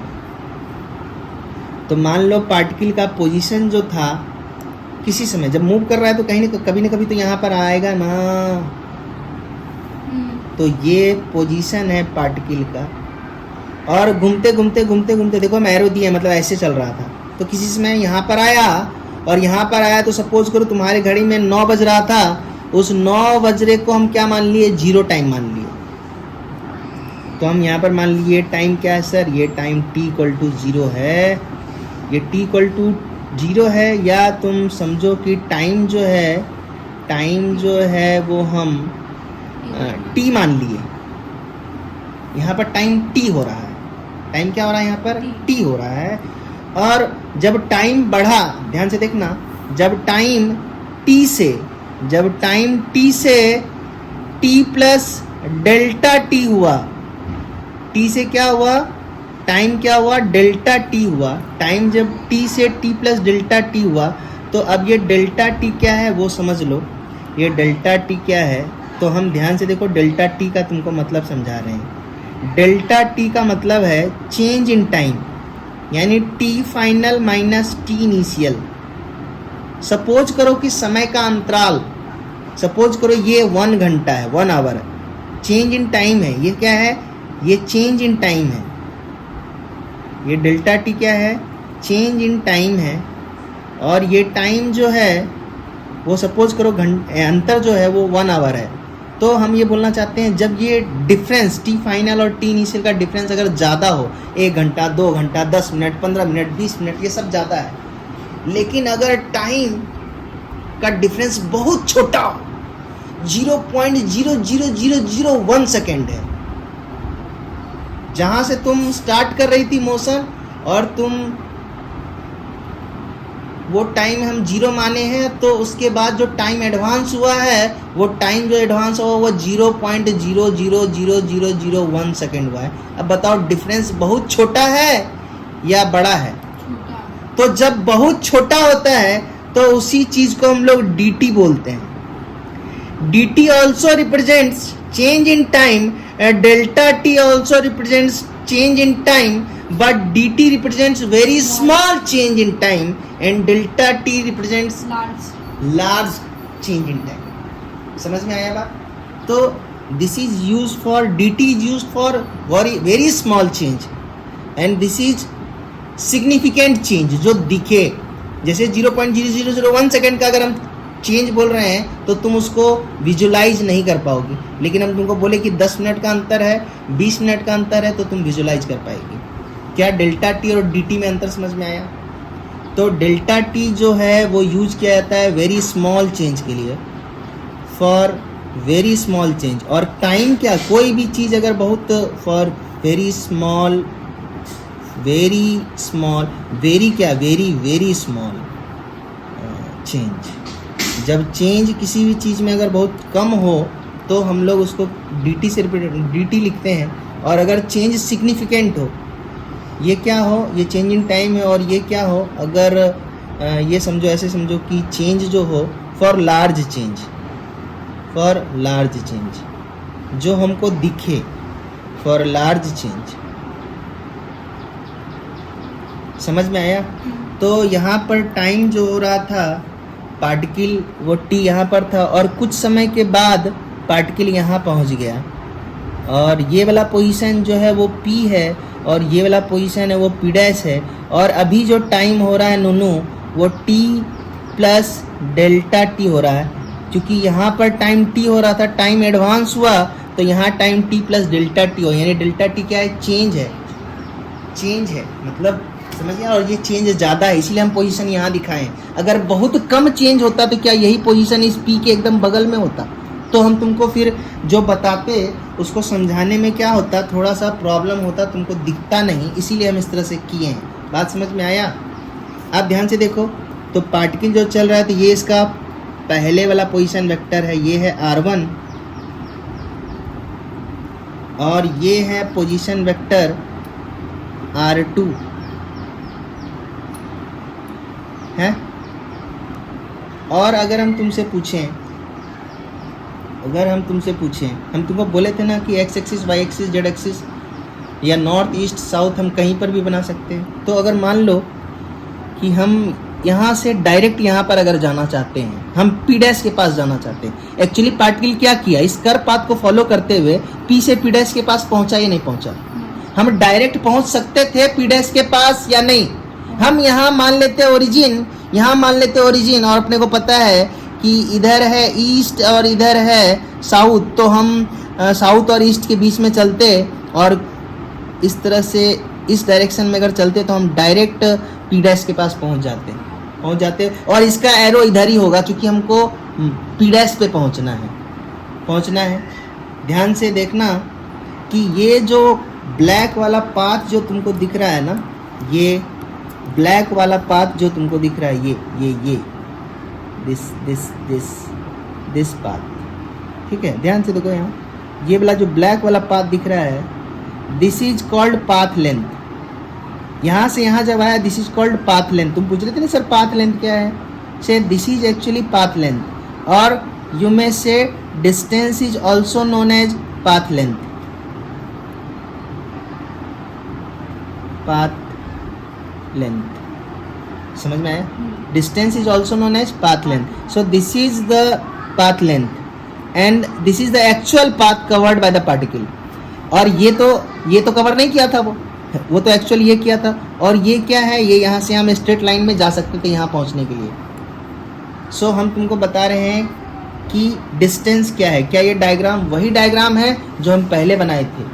तो मान लो पार्टिकल का पोजीशन जो था किसी समय जब मूव कर रहा है तो कहीं ना कभी तो यहाँ पर आएगा ना। तो ये पोजीशन है पार्टिकल का। और घूमते देखो हम एरो दिए, मतलब ऐसे चल रहा था, तो किसी समय यहाँ पर आया, और यहाँ पर आया तो सपोज करो तुम्हारे घड़ी में 9 बज रहा था, उस 9 बजरे को हम क्या मान लिए? 0 टाइम मान लिए। तो हम यहाँ पर मान लिए टाइम क्या है सर? ये टाइम t=0 है, ये t=0 है। या तुम समझो कि टाइम जो है वो हम t मान लिए। यहाँ पर टाइम t हो रहा है, टाइम क्या हो रहा है? यहाँ पर t हो रहा है। और जब टाइम बढ़ा, ध्यान से देखना, जब टाइम t से t प्लस डेल्टा t हुआ, t से क्या हुआ? टाइम क्या हुआ? डेल्टा t हुआ। टाइम जब t से t प्लस डेल्टा t हुआ, तो अब ये डेल्टा t क्या है वो समझ लो। ये डेल्टा t क्या है? तो हम ध्यान से देखो, डेल्टा t का तुमको मतलब समझा रहे हैं। डेल्टा t का मतलब है चेंज इन टाइम, यानी t final minus t initial. Suppose करो कि समय का अंतराल, सपोज करो ये 1 घंटा है, 1 आवर है, चेंज इन टाइम है। ये क्या है? ये चेंज इन टाइम है। ये डेल्टा टी क्या है? चेंज इन टाइम है। और ये टाइम जो है वो सपोज करो अंतर जो है वो 1 आवर है। तो हम ये बोलना चाहते हैं, जब ये डिफरेंस टी फाइनल और टी इनिशियल का डिफरेंस अगर ज़्यादा हो, 1 घंटा, 2 घंटा, 10 मिनट, 15 मिनट, 20 मिनट, ये सब ज़्यादा है। लेकिन अगर टाइम का डिफरेंस बहुत छोटा हो, 0.00001 सेकेंड है। जहां से तुम स्टार्ट कर रही थी मोशन और तुम वो टाइम हम 0 माने हैं, तो उसके बाद जो टाइम एडवांस हुआ है वो टाइम जो एडवांस हुआ वो 0.00001 सेकेंड हुआ है। अब बताओ डिफरेंस बहुत छोटा है या बड़ा है? छोटा। तो जब बहुत छोटा होता है तो उसी चीज को हम लोग dt बोलते हैं। dt also represents change in time, delta t also represents change in time, but dt represents very small change in time and delta t represents large change in time. समझ में आया बात? तो this is used for dt is used for very small change and this is significant change जो दिखे। जैसे 0.0001 second का अगर हम चेंज बोल रहे हैं तो तुम उसको विजुलाइज नहीं कर पाओगी, लेकिन हम तुमको बोले कि 10 मिनट का अंतर है, 20 मिनट का अंतर है, तो तुम विजुलाइज कर पाएगी। क्या डेल्टा टी और dt में अंतर समझ में आया? तो डेल्टा टी जो है वो यूज किया जाता है वेरी स्मॉल चेंज के लिए, फॉर वेरी स्मॉल चेंज। और टाइम क्या, कोई भी चीज़ अगर बहुत फॉर वेरी स्मॉल, वेरी क्या, वेरी स्मॉल चेंज। जब चेंज किसी भी चीज़ में अगर बहुत कम हो तो हम लोग उसको dt से dt लिखते हैं। और अगर चेंज सिग्निफिकेंट हो, ये क्या हो, ये चेंज इन टाइम है, और ये क्या हो, अगर ये समझो, ऐसे समझो कि चेंज जो हो फॉर लार्ज चेंज, जो हमको दिखे, फॉर लार्ज चेंज। समझ में आया? तो यहाँ पर टाइम जो हो रहा था, पार्टिकल वो t यहाँ पर था और कुछ समय के बाद पार्टिकल यहाँ पहुँच गया, और ये वाला पोजीशन जो है वो p है और ये वाला पोजीशन है वो p डैश है। और अभी जो टाइम हो रहा है नूनू वो t प्लस डेल्टा t हो रहा है, क्योंकि यहाँ पर टाइम t हो रहा था, टाइम एडवांस हुआ तो यहाँ time t plus delta t हो, यानी डेल्टा t क्या है, चेंज है, मतलब समझ गया। और ये चेंज ज़्यादा है इसलिए हम पोजीशन यहाँ दिखाएं। अगर बहुत कम चेंज होता तो क्या यही पोजीशन इस p के एकदम बगल में होता? तो हम तुमको फिर जो बताते उसको समझाने में क्या होता, थोड़ा सा प्रॉब्लम होता, तुमको दिखता नहीं, इसीलिए हम इस तरह से किए हैं। बात समझ में आया? आप ध्यान से देखो, तो पार्टिकल जो चल रहा है तो ये इसका पहले वाला पोजीशन वेक्टर है, ये है r1, और ये है पोजीशन वेक्टर r2 है। और अगर हम तुमसे पूछें, हम तुमको बोले थे ना कि x axis, y axis, z axis या नॉर्थ ईस्ट साउथ हम कहीं पर भी बना सकते हैं। तो अगर मान लो कि हम यहाँ से डायरेक्ट यहाँ पर अगर जाना चाहते हैं, हम p डैश के पास जाना चाहते हैं, एक्चुअली पार्टिकल क्या किया, इस कर्व पाथ को फॉलो करते हुए p से p डैश के पास पहुँचा या नहीं पहुँचा? हम डायरेक्ट पहुँच सकते थे p डैश के पास या नहीं? हम यहाँ मान लेते ओरिजिन, और अपने को पता है कि इधर है ईस्ट और इधर है साउथ, तो हम साउथ और ईस्ट के बीच में चलते और इस तरह से इस डायरेक्शन में अगर चलते तो हम डायरेक्ट p डैश के पास पहुंच जाते और इसका एरो इधर ही होगा क्योंकि हमको p डैश पे पहुंचना है। ध्यान से देखना कि ये जो ब्लैक वाला पाथ जो तुमको दिख रहा है ना, ये ब्लैक वाला पाथ जो तुमको दिख रहा है, ये दिस पाथ, ठीक है? ध्यान से देखो, यहाँ ये वाला जो ब्लैक वाला पाथ दिख रहा है, this is called path length. यहाँ से यहाँ जब आया, this is called path length. तुम पूछ रहे थे ना सर पाथ लेंथ क्या है, say this is actually path length, और you may say distance is also known as path length. समझ में आया? Distance is also known as path length. So this is the path length and this is the actual path covered by the particle. और ये तो cover नहीं किया था, वो तो एक्चुअली ये किया था। और ये क्या है, ये यहाँ से हम स्ट्रेट लाइन में जा सकते थे यहाँ पहुँचने के लिए। सो हम तुमको बता रहे हैं कि डिस्टेंस क्या है। क्या ये डायग्राम वही डायग्राम है जो हम पहले बनाए थे?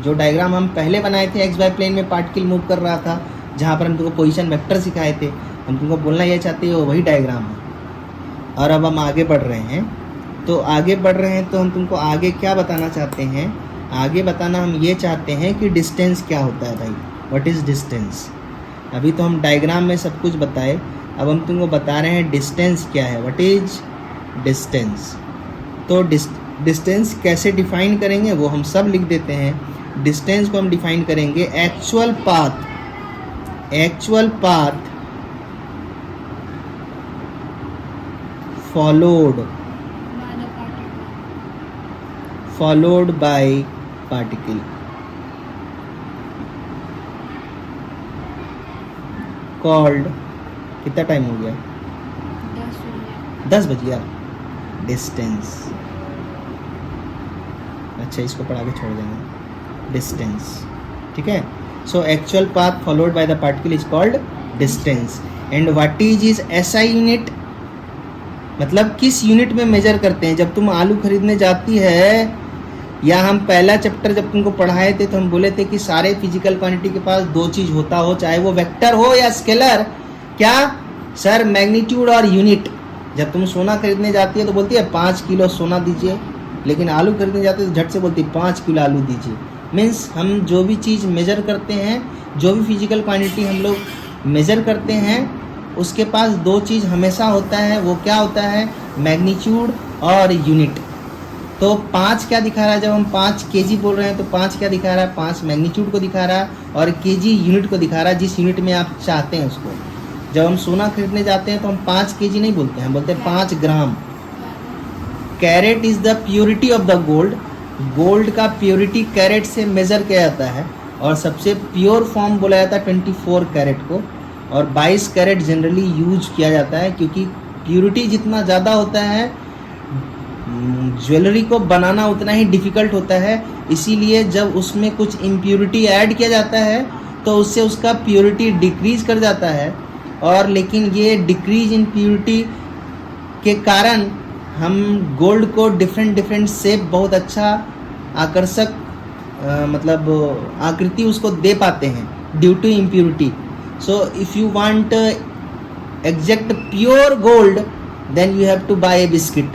जो डायग्राम हम पहले बनाए थे एक्स वाई प्लेन में पार्टिकल मूव कर रहा था, जहाँ पर हम तुमको पोजीशन वेक्टर सिखाए थे, हम तुमको बोलना ये चाहते हो वही डायग्राम है। और अब हम आगे बढ़ रहे हैं तो आगे बढ़ रहे हैं, तो हम तुमको आगे क्या बताना चाहते हैं, आगे बताना हम ये चाहते हैं कि डिस्टेंस क्या होता है भाई, व्हाट इज़ डिस्टेंस। अभी तो हम डायग्राम में सब कुछ बताए, अब हम तुमको बता रहे हैं डिस्टेंस क्या है, व्हाट इज डिस्टेंस। तो डिस्टेंस कैसे डिफाइन करेंगे वो हम सब लिख देते हैं। डिस्टेंस को हम डिफाइन करेंगे actual path followed by particle called, कितना टाइम हो गया, 10 बज गया, डिस्टेंस। अच्छा, इसको पढ़ा के छोड़ देंगे, डिस्टेंस, ठीक है। So actual path followed by the particle is called distance. And what is SI unit, मतलब किस यूनिट में मेजर करते हैं। जब तुम आलू खरीदने जाती है, या हम पहला चैप्टर जब तुमको पढ़ाए थे तो हम बोले थे कि सारे फिजिकल क्वांटिटी के पास दो चीज होता हो, चाहे वो वेक्टर हो या स्केलर। क्या सर, मैग्नीट्यूड और यूनिट। जब तुम सोना खरीदने जाती है तो बोलती है 5 किलो सोना दीजिए, लेकिन आलू खरीदने जाते हैं तो झट से बोलती है 5 किलो आलू दीजिए। मीन्स हम जो भी चीज़ मेजर करते हैं, जो भी फिजिकल क्वांटिटी हम लोग मेजर करते हैं, उसके पास दो चीज़ हमेशा होता है। वो क्या होता है, मैग्नीट्यूड और यूनिट। तो 5 क्या दिखा रहा है, जब हम 5 केजी बोल रहे हैं तो 5 क्या दिखा रहा है, 5 मैग्नीट्यूड को दिखा रहा है, और केजी यूनिट को दिखा रहा है, जिस यूनिट में आप चाहते हैं उसको। जब हम सोना खरीदने जाते हैं तो हम 5 केजी नहीं बोलते हैं, हम बोलते हैं 5 gram. Carat is the purity of the gold, gold का प्योरिटी कैरेट से मेजर किया जाता है, और सबसे प्योर फॉर्म बोला जाता है 24 कैरेट को, और 22 कैरेट जनरली यूज किया जाता है, क्योंकि प्योरिटी जितना ज़्यादा होता है ज्वेलरी को बनाना उतना ही डिफ़िकल्ट होता है। इसीलिए जब उसमें कुछ इम्प्योरिटी ऐड किया जाता है तो उससे उसका प्योरिटी डिक्रीज कर जाता है, और लेकिन ये डिक्रीज इन प्योरिटी के कारण हम गोल्ड को डिफरेंट शेप, बहुत अच्छा आकर्षक मतलब आकृति उसको दे पाते हैं due to impurity. So if you want exact pure gold then you have to buy a biscuit,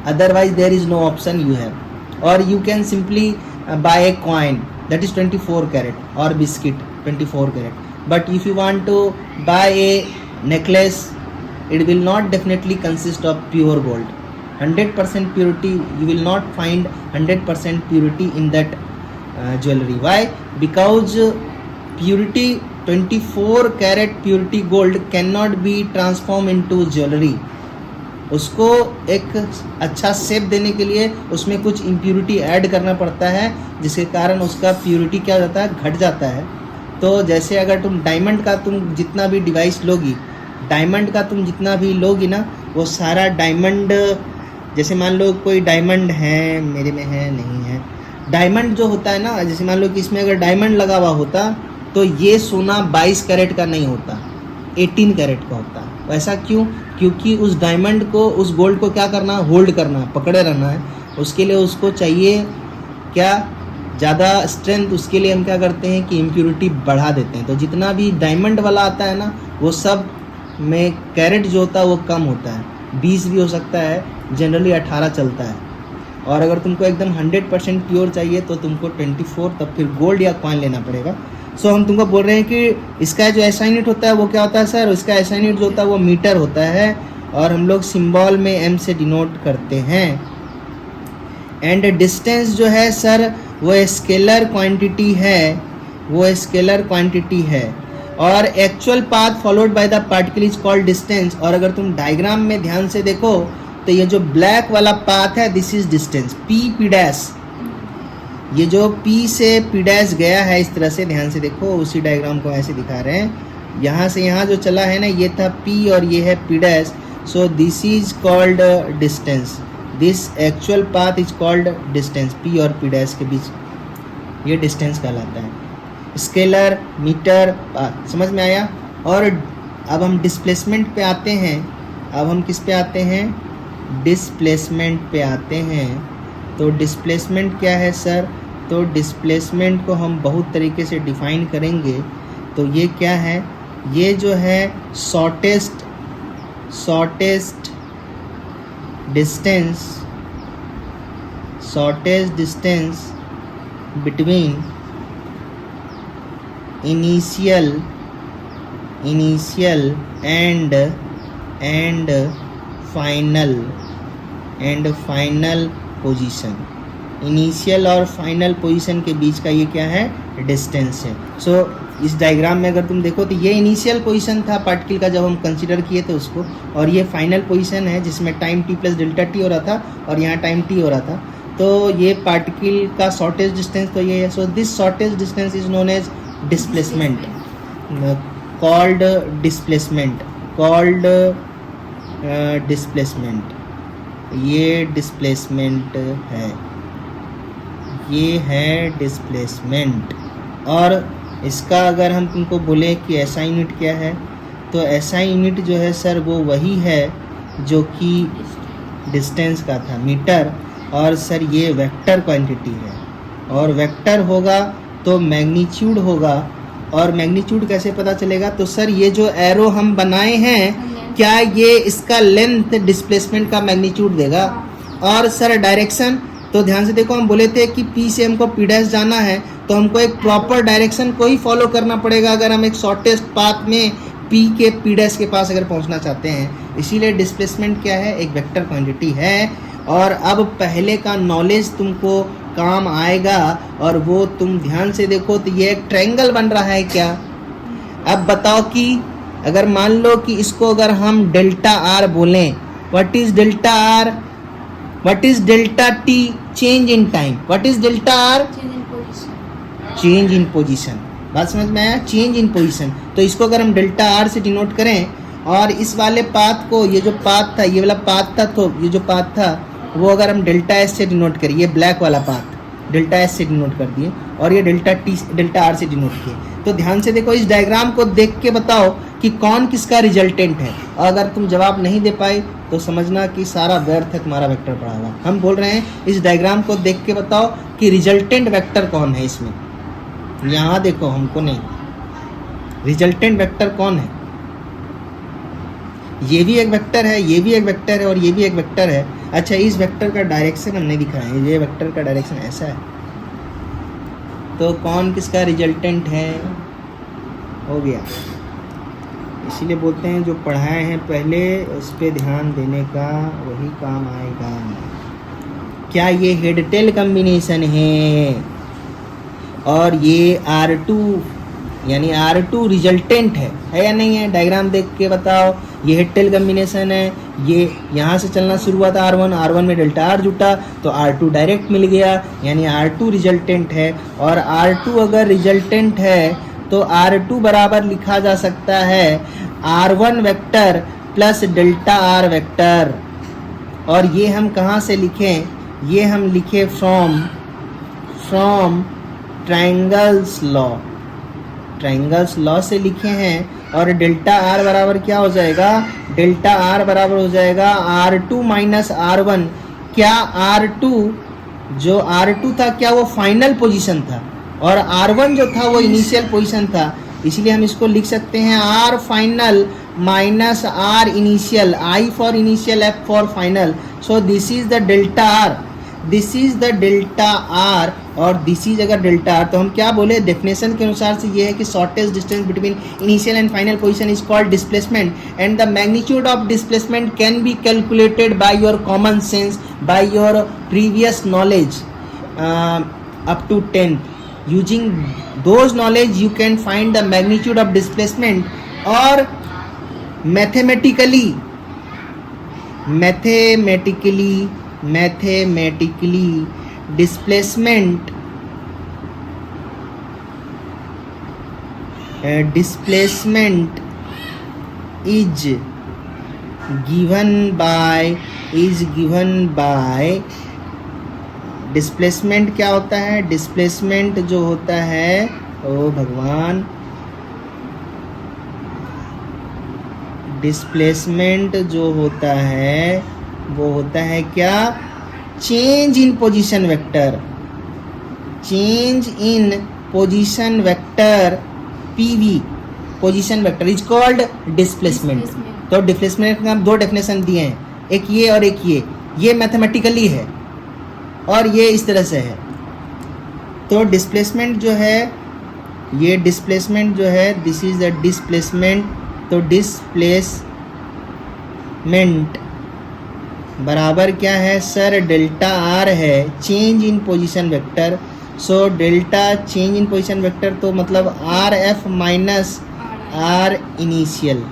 otherwise there is no option you have, or you can simply buy a coin that is 24 carat or biscuit 24 carat. But if you want to buy a necklace, it will not definitely consist of pure gold, 100% purity. You will not find 100% purity in that jewelry. Why? Because purity 24 carat purity gold cannot be transformed into jewelry. उसको एक अच्छा shape देने के लिए उसमें कुछ impurity add करना पड़ता है, जिसके कारण उसका प्योरिटी क्या हो जाता है, घट जाता है। तो जैसे अगर तुम डायमंड का तुम जितना भी डिवाइस लोगी, डायमंड का तुम जितना भी लोगी ना, वो सारा डायमंड, जैसे मान लो कोई डायमंड है, मेरे में है नहीं है, डायमंड जो होता है ना, जैसे मान लो कि इसमें अगर डायमंड लगा हुआ होता तो ये सोना 22 कैरेट का नहीं होता, 18 कैरेट का होता। ऐसा क्यों? क्योंकि उस डायमंड को, उस गोल्ड को क्या करना, होल्ड करना है, पकड़े रहना है। उसके लिए उसको चाहिए क्या, ज़्यादा स्ट्रेंथ। उसके लिए हम क्या करते हैं कि इम्प्योरिटी बढ़ा देते हैं। तो जितना भी डायमंड वाला आता है ना, वो सब में कैरेट जो होता है वो कम होता है, 20 भी हो सकता है, जनरली 18 चलता है। और अगर तुमको एकदम 100% प्योर चाहिए तो तुमको 24, तब फिर गोल्ड या कॉइन लेना पड़ेगा। सो हम तुमको बोल रहे हैं कि इसका जो एसआई यूनिट होता है वो क्या होता है सर, इसका एसआई यूनिट जो होता है वो मीटर होता है, और हम लोग सिंबल में एम से डिनोट करते हैं। एंड डिस्टेंस जो है सर वो स्केलर क्वांटिटी है, वो स्केलर क्वांटिटी है, और actual path followed by the particle is called distance. और अगर तुम डायग्राम में ध्यान से देखो तो ये जो ब्लैक वाला पाथ है, this is distance, P dash. ये जो P से P डैश गया है, इस तरह से ध्यान से देखो, उसी डायग्राम को ऐसे दिखा रहे हैं। यहाँ से यहाँ जो चला है ना, ये था P और ये है P dash. So this is called distance, this actual path is called distance. P और P डैश के बीच ये डिस्टेंस कहलाता है। स्केलर, मीटर, पाथ, समझ में आया। और अब हम डिस्प्लेसमेंट पे आते हैं। अब हम किस पे आते हैं, डिस्प्लेसमेंट पे आते हैं। तो डिस्प्लेसमेंट क्या है सर, तो डिस्प्लेसमेंट को हम बहुत तरीके से डिफाइन करेंगे। तो ये क्या है, ये जो है shortest distance shortest distance between initial and final position. Initial और फाइनल पोजीशन के बीच का ये क्या है, डिस्टेंस है। सो इस डायग्राम में अगर तुम देखो तो ये इनिशियल पोजीशन था पार्टिकल का जब हम कंसीडर किए थे उसको, और ये फाइनल पोजीशन है जिसमें time t plus delta t हो रहा था और यहाँ टाइम t हो रहा था। तो ये पार्टिकल का शॉर्टेस्ट डिस्टेंस तो ये है। So this shortest distance is known as displacement, called displacement. ये डिस्प्लेसमेंट है, ये है डिस्प्लेसमेंट। और इसका अगर हम तुमको बोले कि ऐसा यूनिट क्या है, तो ऐसा यूनिट जो है सर वो वही है जो कि डिस्टेंस का था, मीटर। और सर ये वेक्टर क्वांटिटी है, और वेक्टर होगा तो मैग्नीट्यूड होगा। और मैग्नीट्यूड कैसे पता चलेगा, तो सर ये जो एरो हम बनाए हैं क्या ये इसका लेंथ डिस्प्लेसमेंट का मैग्नीट्यूड देगा। और सर डायरेक्शन, तो ध्यान से देखो, हम बोले थे कि P से हमको P डैश जाना है तो हमको एक प्रॉपर डायरेक्शन को ही फॉलो करना पड़ेगा अगर हम एक शॉर्टेस्ट पाथ में P के P डैश के पास अगर पहुंचना चाहते हैं। इसीलिए डिस्प्लेसमेंट क्या है, एक वेक्टर क्वांटिटी है। और अब पहले का नॉलेज तुमको काम आएगा, और वो तुम ध्यान से देखो तो ये एक ट्रायंगल बन रहा है क्या। अब बताओ कि अगर मान लो कि इसको अगर हम डेल्टा आर बोलें, what is delta R, what is delta T, change in time, what is delta R, change in position. बात समझ में आया, चेंज इन पोजीशन। तो इसको अगर हम डेल्टा आर से डिनोट करें, और इस वाले पाथ को, ये जो पाथ था, ये वाला पाथ था, तो ये जो पाथ था वो अगर हम डेल्टा एस से डिनोट करें, ये ब्लैक वाला पाथ डेल्टा एस से डिनोट कर दिए, और ये डेल्टा आर से डिनोट किए। तो ध्यान से देखो, इस डायग्राम को देख के बताओ कि कौन किसका रिजल्टेंट है। और अगर तुम जवाब नहीं दे पाए तो समझना कि सारा व्यर्थ है तुम्हारा वेक्टर पढ़ा हुआ। हम बोल रहे हैं इस डायग्राम को देख के बताओ कि रिजल्टेंट वेक्टर कौन है इसमें। यहाँ देखो, हमको नहीं, रिजल्टेंट वेक्टर कौन है। ये भी एक वेक्टर है, ये भी एक वेक्टर है, और ये भी एक वेक्टर है। अच्छा, इस वेक्टर का डायरेक्शन हमने दिखाया है, ये वेक्टर का डायरेक्शन ऐसा है। तो कौन किसका रिजल्टेंट है, हो गया। इसीलिए बोलते हैं जो पढ़ाए हैं पहले उस पर ध्यान देने का वही काम आएगा। क्या ये हेड टेल कॉम्बिनेशन है, और ये R2 यानी R2 रिजल्टेंट है या नहीं है। डायग्राम देख के बताओ, ये हेड टेल कॉम्बिनेशन है, ये यहाँ से चलना शुरू हुआ था R1 में डेल्टा R जुटा तो R2 डायरेक्ट मिल गया, यानी R2 रिजल्टेंट है। और R2 अगर रिजल्टेंट है तो R2 बराबर लिखा जा सकता है R1 vector plus delta R vector. और ये हम कहाँ से लिखें, ये हम लिखे फ्रॉम ट्रायंगल्स लॉ से लिखे हैं। और डेल्टा आर बराबर क्या हो जाएगा, डेल्टा आर बराबर हो जाएगा R2 माइनस R1। क्या R2 जो R2 था क्या वो फाइनल पोजीशन था, और R1 जो था वो इनिशियल पोजीशन था। इसलिए हम इसको लिख सकते हैं R final minus R initial, I for initial, F for final. So this is the delta R, this is the delta R, और दिस इज अगर डेल्टा आर तो हम क्या बोले, डेफिनेशन के अनुसार से ये है कि shortest distance between initial and final position is called displacement, and the magnitude of displacement can be calculated by your common sense, by your previous knowledge up to 10th. Using those knowledge you can find the magnitude of displacement, or mathematically displacement is given by displacement क्या होता है, displacement जो होता है, ओ भगवान, displacement जो होता है वो होता है क्या, change in position vector, change in position vector PV, position vector is called displacement. तो डिस्प्लेसमेंट का दो डेफिनेशन दिए हैं, एक ये और एक ये। ये मैथमेटिकली है और ये इस तरह से है। तो डिस्प्लेसमेंट जो है, ये डिस्प्लेसमेंट जो है, दिस इज द डिस्प्लेसमेंट। तो डिस्प्लेसमेंट बराबर क्या है सर, डेल्टा आर है, change in position vector. So delta change in position vector तो मतलब R F minus R initial.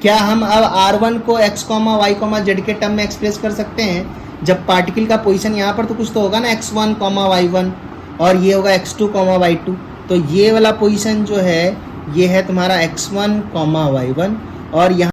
क्या हम अब R1 को x, y, z के टर्म में एक्सप्रेस कर सकते हैं? जब पार्टिकल का पोजीशन यहाँ पर तो कुछ तो होगा ना, x1, y1, और ये होगा x2, y2। तो ये वाला पोजीशन जो है ये है तुम्हारा x1, y1, और यहाँ